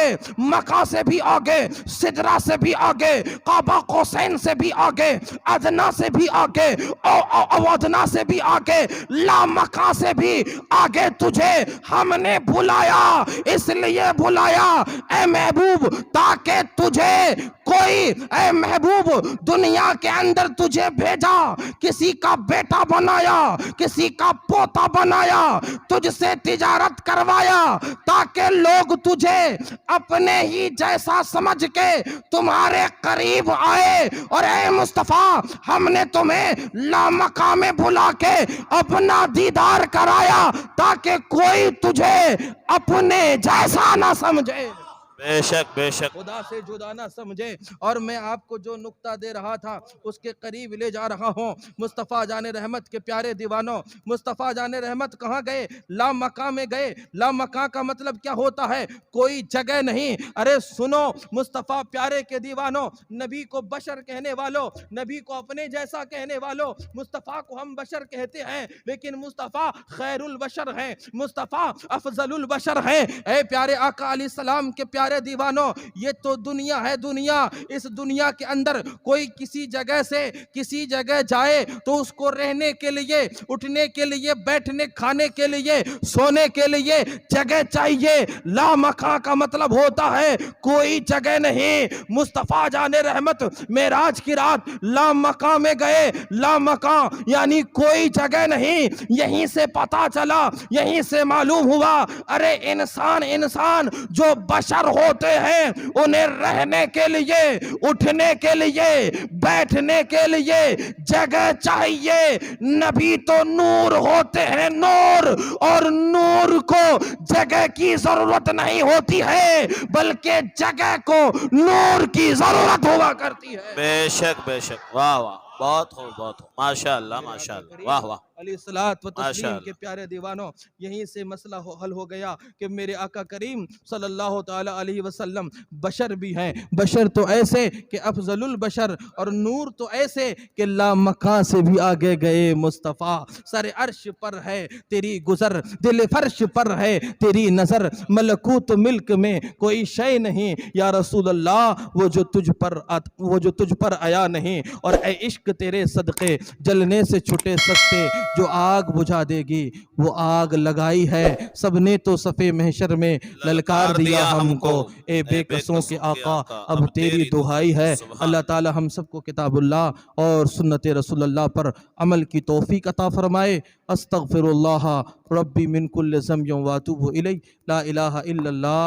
सिदरा से भी आगे, काबा कौसैन से भी आगे, अदना से भी आगे, अवधना से भी आगे, लामका से भी आगे तुझे हमने बुलाया। इसलिए बुलाया ए महबूब ताकि तुझे कोई, ए महबूब दुनिया के अंदर तुझे भेजा, किसी का बेटा बनाया, किसी का पोता बनाया, तुझसे तिजारत करवाया ताकि लोग तुझे अपने ही जैसा समझ के तुम्हारे करीब आए। और ए मुस्तफ़ा हमने तुम्हें लामका में बुला के अपना दीदार कराया ताकि कोई तुझे अपने जैसा ना समझे, बेशक बेशक। खुदा से जुदा ना समझे। और मैं आपको जो नुक्ता दे रहा था उसके करीब ले जा रहा हूँ। मुस्तफ़ा जाने रहमत के प्यारे दीवानों, मुस्तफ़ा जाने रहमत कहाँ गए? लामका में गए। लामका का मतलब क्या होता है? कोई जगह नहीं। अरे सुनो मुस्तफ़ा प्यारे के दीवानों, नबी को बशर कहने वालों, नबी को अपने जैसा कहने वालों, मुस्तफ़ा को हम बशर कहते हैं, लेकिन मुस्तफ़ा खैरुल बशर हैं, मुस्तफ़ा अफजलुल बशर हैं। ए प्यारे आका अलैहिस्सलाम के प्यारे दीवानों, ये तो दुनिया है। दुनिया, इस दुनिया के अंदर कोई किसी जगह से किसी जगह जाए तो उसको रहने के लिए, उठने के लिए, बैठने, खाने के लिए, सोने के लिए जगह चाहिए। लामका का मतलब होता है कोई जगह नहीं। मुस्तफ़ा जाने रहमत मेराज की रात लामका में गए। लामका यानी कोई जगह नहीं। यहीं से पता चला, यहीं से मालूम हुआ, अरे इंसान जो बशर होते हैं उन्हें रहने के लिए, उठने के लिए, बैठने के लिए जगह चाहिए। नबी तो नूर होते हैं, नूर, और नूर को जगह की जरूरत नहीं होती है बल्कि जगह को नूर की जरूरत हुआ करती है। बेशक बेशक। वाह वाह, बहुत खूब, बहुत खूब, माशाअल्लाह माशाअल्लाह, वाह वाह, अलैहिस्सलात व तस्लीम माशाअल्लाह। के प्यारे दीवानों, यहीं से मसला हल हो गया कि मेरे आका करीम सल्लल्लाहु ताला अलैहि वसल्लम बशर भी हैं। बशर तो ऐसे कि अफजलुल बशर, और नूर तो ऐसे कि लामका से भी आगे गए। मुस्तफ़ा सर अर्श पर है तेरी गुजर, दिल फर्श पर है तेरी नजर, मलकूत मिल्क में कोई शय नहीं या रसूल अल्लाह, वो जो तुझ पर आया नहीं। और ए इश्क तेरे सदके जलने से छुटे सस्ते, जो आग बुझा देगी वो आग लगाई है। सबने तो सफ़े महशर में ललकार दिया हमको, ए बेकसों के आका अब तेरी दुहाई है। अल्लाह ताला हम सबको किताबुल्लाह और सुन्नत रसूलुल्लाह पर अमल की तौफीक अता फरमाए। अस्तगफिरुल्लाह रब्बी मिन कुल्लि ज़म्बिन व अतूबु इलैहि, ला इलाहा इल्लल्लाह।